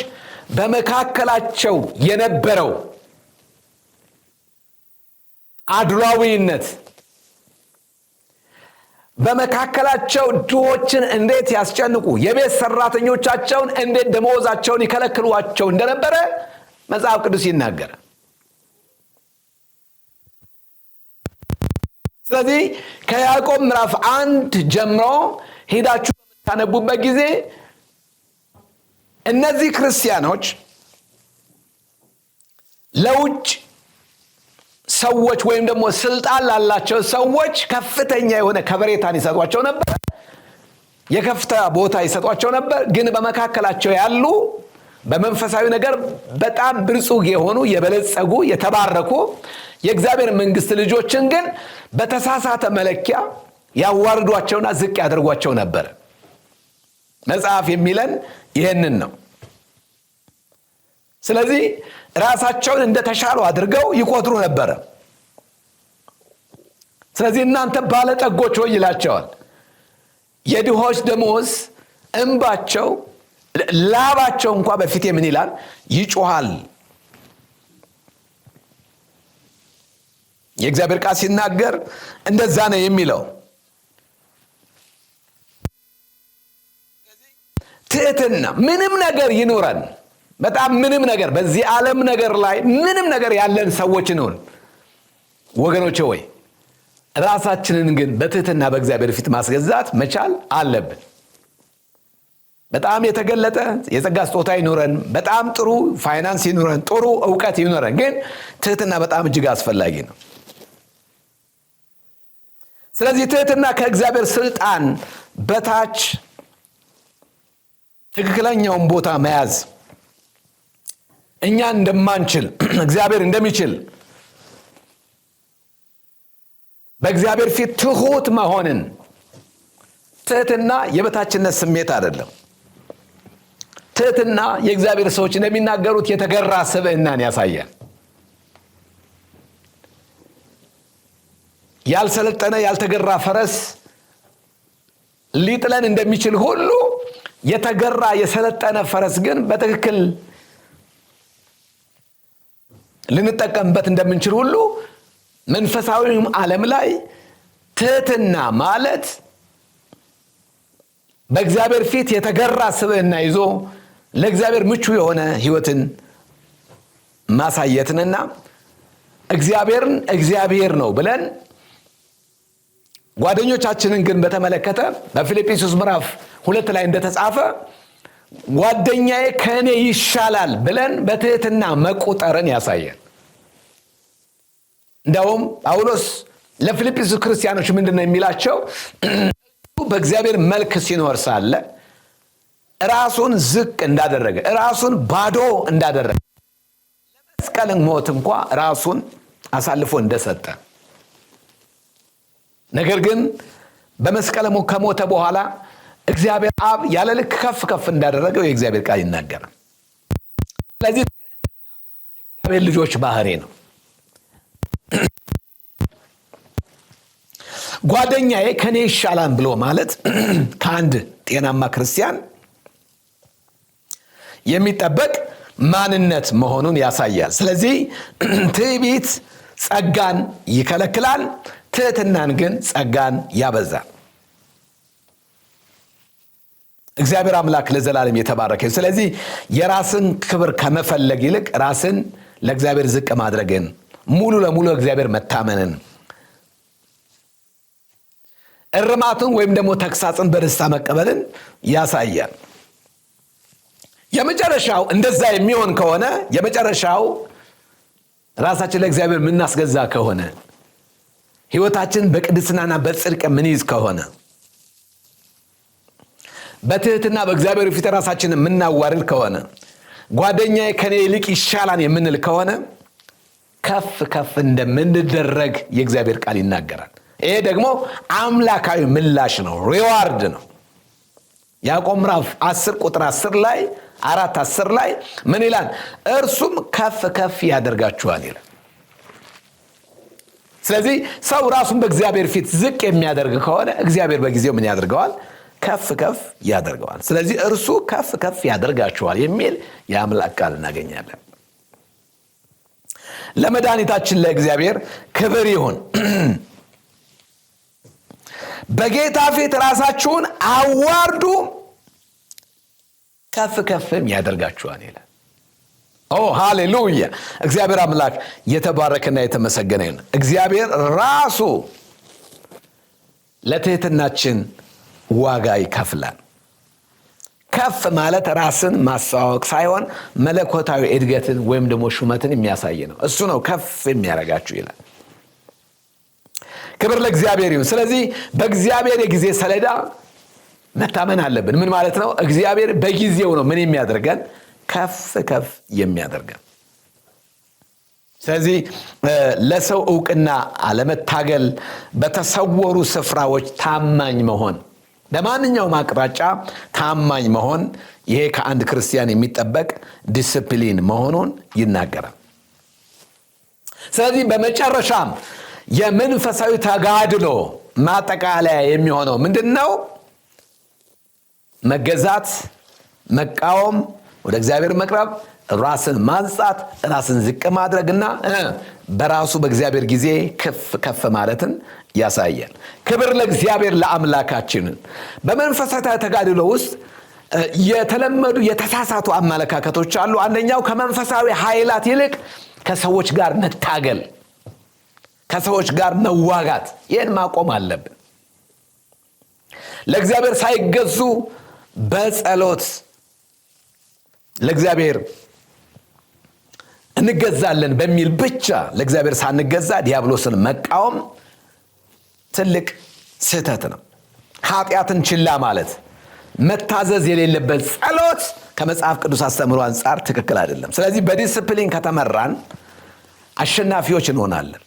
በመካከላቸው የነበረው አድሏዊነት፣ በመካከላቸው ድሆችን እንዴት ያስጨንቁ፣ የቤት ሰራተኞቻቸውን እንዴት ደመወዛቸውን ይከለክሏቸው እንደነበረ መጽሐፍ ቅዱስ ይናገራል። ስለዚህ ከያዕቆብ ምዕራፍ 1 ጀምሮ ሄዳችሁ በምታነቡበት ጊዜ እነዚህ ክርስቲያኖች ለውጭ ሰዎች ወይም ደግሞ ስልጣን ላላቸው ሰዎች ከፍተኛ የሆነ ከበሬታን ይሰጧቸው ነበር፣ የከፍታ ቦታ ይሰጧቸው ነበር። ግን በመካከላቸው ያሉ በመንፈሳዊ ነገር በጣም ብልጹግ የሆኑ የበለጸጉ የተባረኩ የእግዚአብሔር መንግስት ልጆችን ግን በተሳሳተ መለኪያ ያዋርዷቸውና ዝቅ ያደርጓቸው ነበር። መጽሐፍ የሚለን ይህንን ነው። ስለዚህ ራሳቸውን እንደተሻሉ አድርገው ይቆጥሩ ነበር። ስለዚህ እናንተ ባለጠጎች ሆይ ይላቸዋል። የድሆች ደመወዝ እንባቸው ላባቸው እንኳን በፊቴ ምን ይላል? ይጮሃል። የእግዚአብሔር ቃል ሲናገር እንደዛ ነው የሚለው። ትህትና ምንም ነገር ይኖረን፣ በጣም ምንም ነገር በዚህ ዓለም ነገር ላይ ምንም ነገር ያለን ሰዎች ነን ወገኖቼ ሆይ ራሳችንን ግን በትህትና በእግዚአብሔር ፊት ማስገዛት መቻል አለብን። በጣም የተገለጠ የጸጋ ስጦታ ይኖረን፣ በጣም ጥሩ ፋይናንስ ይኖረን፣ ጥሩ ዕውቀት ይኖረን፣ ግን ትህትና በጣም እጅግ አስፈላጊ ነው። ስለዚህ ትህትና ከእግዚአብሔር ስልጣን በታች ትክክለኛውን ቦታ መያዝ፣ እኛ እንደማንችል እግዚአብሔር እንደሚችል በእግዚአብሔር ፊት ትሁት መሆንን። ትህትና የበታችነት ስሜት አይደለም። ትህትና የእግዚአብሔር ሰዎች እንደሚናገሩት የተገራ ስብዕናን ያሳያል። ያልሰለጠነ ያልተገራ ፈረስ ሊጥለን እንደሚችል ሁሉ የተገራ የሰለጠነ ፈረስ ግን በትክክል ልንጠቀምበት እንደምንችል ሁሉ መንፈሳዊም ዓለም ላይ ትህትና ማለት በእግዚአብሔር ፊት የተገራ ስብዕና ይዞ ለእግዚአብሔር ምቹ የሆነ ሕይወትን ማሳየትንና እግዚአብሔርን እግዚአብሔር ነው ብለን ጓደኞቻችንን ግን በተመለከተ በፊልጵስዩስ ምዕራፍ 2 ላይ እንደተጻፈ ጓደኛዬ ከእኔ ይሻላል ብለን በትህትና መቆጠርን ያሳያል። እንደውም ጳውሎስ ለፊልጵስዩስ ክርስቲያኖች ምንድነው የሚላቸው? በእግዚአብሔር መልክ ሲኖር ሳለ ራሱን ዝቅ እንዳደረገ፣ ራሱን ባዶ እንዳደረገ፣ ለመስቀል ሞት እንኳ ራሱን አሳልፎ እንደሰጠ፣ ነገር ግን በመስቀል ከሞተ በኋላ እግዚአብሔር አብ ያለ ልክ ከፍ ከፍ እንዳደረገው የእግዚአብሔር ቃል ይናገራል። ስለዚህ የእግዚአብሔር ልጆች ባህሪ ነው። ጓደኛዬ ከኔ ይሻላል ብሎ ማለት ከአንድ ጤናማ ክርስቲያን የሚጠበቅ ማንነት መሆኑን ያሳያል። ስለዚህ ትዕቢት ጸጋን ይከለክላል፣ ትህትናን ግን ጸጋን ያበዛል። እግዚአብሔር አምላክ ለዘላለም የተባረከ። ስለዚህ የራስን ክብር ከመፈለግ ይልቅ ራስን ለእግዚአብሔር ዝቅ ማድረግን፣ ሙሉ ለሙሉ እግዚአብሔር መታመንን፣ እርማትን ወይም ደግሞ ተግሳጽን በደስታ መቀበልን ያሳያል። የመጨረሻው እንደዛ የሚሆን ከሆነ የመጨረሻው ራሳችን ለእግዚአብሔር የምናስገዛ ከሆነ ሕይወታችን በቅድስናና በጽድቅ የምንይዝ ከሆነ በትህትና በእግዚአብሔር ፊት ራሳችንን የምናዋርድ ከሆነ ጓደኛዬ ከኔ ይልቅ ይሻላል የምንል ከሆነ ከፍ ከፍ እንደምንደረግ የእግዚአብሔር ቃል ይናገራል። ይሄ ደግሞ አምላካዊ ምላሽ ነው፣ ሪዋርድ ነው። ያዕቆብ ምዕራፍ 10 ቁጥር 10 ላይ 4:10 ላይ ምን ይላል? እርሱም ከፍ ከፍ ያደርጋችኋል ይላል። ስለዚህ ሰው ራሱን በእግዚአብሔር ፊት ዝቅ የሚያደርግ ከሆነ እግዚአብሔር በጊዜው ምን ያደርገዋል? ከፍ ከፍ ያደርገዋል። ስለዚህ እርሱ ከፍ ከፍ ያደርጋችኋል የሚል የአምላክ ቃል እናገኛለን። ለመድኃኒታችን ለእግዚአብሔር ክብር ይሁን። በጌታ ፊት ራሳችሁን አዋርዱ ከፍ ከፍም ያደርጋችኋል ይላል። ሃሌሉያ! እግዚአብሔር አምላክ የተባረከና የተመሰገነ ይሁን። እግዚአብሔር ራሱ ለትህትናችን ዋጋ ይከፍላል። ከፍ ማለት ራስን ማስተዋወቅ ሳይሆን መለኮታዊ እድገትን ወይም ደግሞ ሹመትን የሚያሳይ ነው። እሱ ነው ከፍ የሚያደርጋችሁ ይላል። ክብር ለእግዚአብሔር ይሁን። ስለዚህ በእግዚአብሔር የጊዜ ሰሌዳ መታመን አለብን። ምን ማለት ነው? እግዚአብሔር በጊዜው ነው ምን የሚያደርገን? ከፍ ከፍ የሚያደርገን። ስለዚህ ለሰው ዕውቅና አለመታገል፣ በተሰወሩ ስፍራዎች ታማኝ መሆን፣ ለማንኛውም አቅጣጫ ታማኝ መሆን፣ ይሄ ከአንድ ክርስቲያን የሚጠበቅ ዲስፕሊን መሆኑን ይናገራል። ስለዚህ በመጨረሻም የመንፈሳዊ ተጋድሎ ማጠቃለያ የሚሆነው ምንድነው? መገዛት፣ መቃወም፣ ወደ እግዚአብሔር መቅረብ፣ ራስን ማንጻት፣ ራስን ዝቅ ማድረግና በራሱ በእግዚአብሔር ጊዜ ከፍ ከፍ ማለትን ያሳያል። ክብር ለእግዚአብሔር ለአምላካችን። በመንፈሳዊ ተጋድሎ ውስጥ የተለመዱ የተሳሳቱ አመለካከቶች አሉ። አንደኛው ከመንፈሳዊ ኃይላት ይልቅ ከሰዎች ጋር መታገል፣ ከሰዎች ጋር መዋጋት። ይህን ማቆም አለብን። ለእግዚአብሔር ሳይገዙ በጸሎት ለእግዚአብሔር እንገዛለን በሚል ብቻ ለእግዚአብሔር ሳንገዛ ዲያብሎስን መቃወም ትልቅ ስህተት ነው። ኃጢአትን ችላ ማለት፣ መታዘዝ የሌለበት ጸሎት ከመጽሐፍ ቅዱስ አስተምሮ አንጻር ትክክል አይደለም። ስለዚህ በዲስፕሊን ከተመራን አሸናፊዎች እንሆናለን።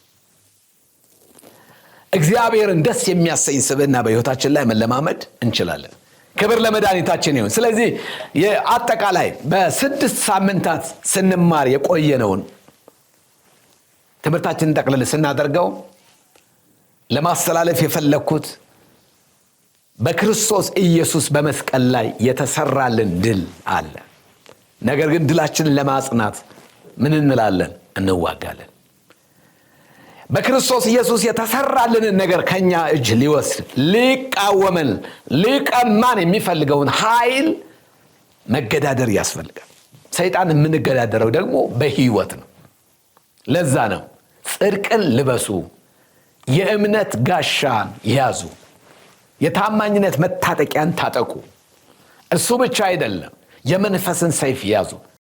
እግዚአብሔርን ደስ የሚያሰኝ ስብዕና በሕይወታችን ላይ መለማመድ እንችላለን። ክብር ለመድኃኒታችን ይሁን። ስለዚህ አጠቃላይ በ6 ሳምንታት ስንማር የቆየነውን ትምህርታችንን ጠቅልል ስናደርገው ለማስተላለፍ የፈለኩት በክርስቶስ ኢየሱስ በመስቀል ላይ የተሰራልን ድል አለ። ነገር ግን ድላችንን ለማጽናት ምን እንላለን? እንዋጋለን። በክርስቶስ ኢየሱስ የተሰራልንን ነገር ከኛ እጅ ሊወስድ፣ ሊቃወመን፣ ሊቀማን የሚፈልገውን ኃይል መገዳደር ያስፈልጋል። ሰይጣን የምንገዳደረው ደግሞ በሕይወት ነው። ለዛ ነው ጽድቅን ልበሱ፣ የእምነት ጋሻን ያዙ፣ የታማኝነት መታጠቂያን ታጠቁ። እሱ ብቻ አይደለም፣ የመንፈስን ሰይፍ ያዙ።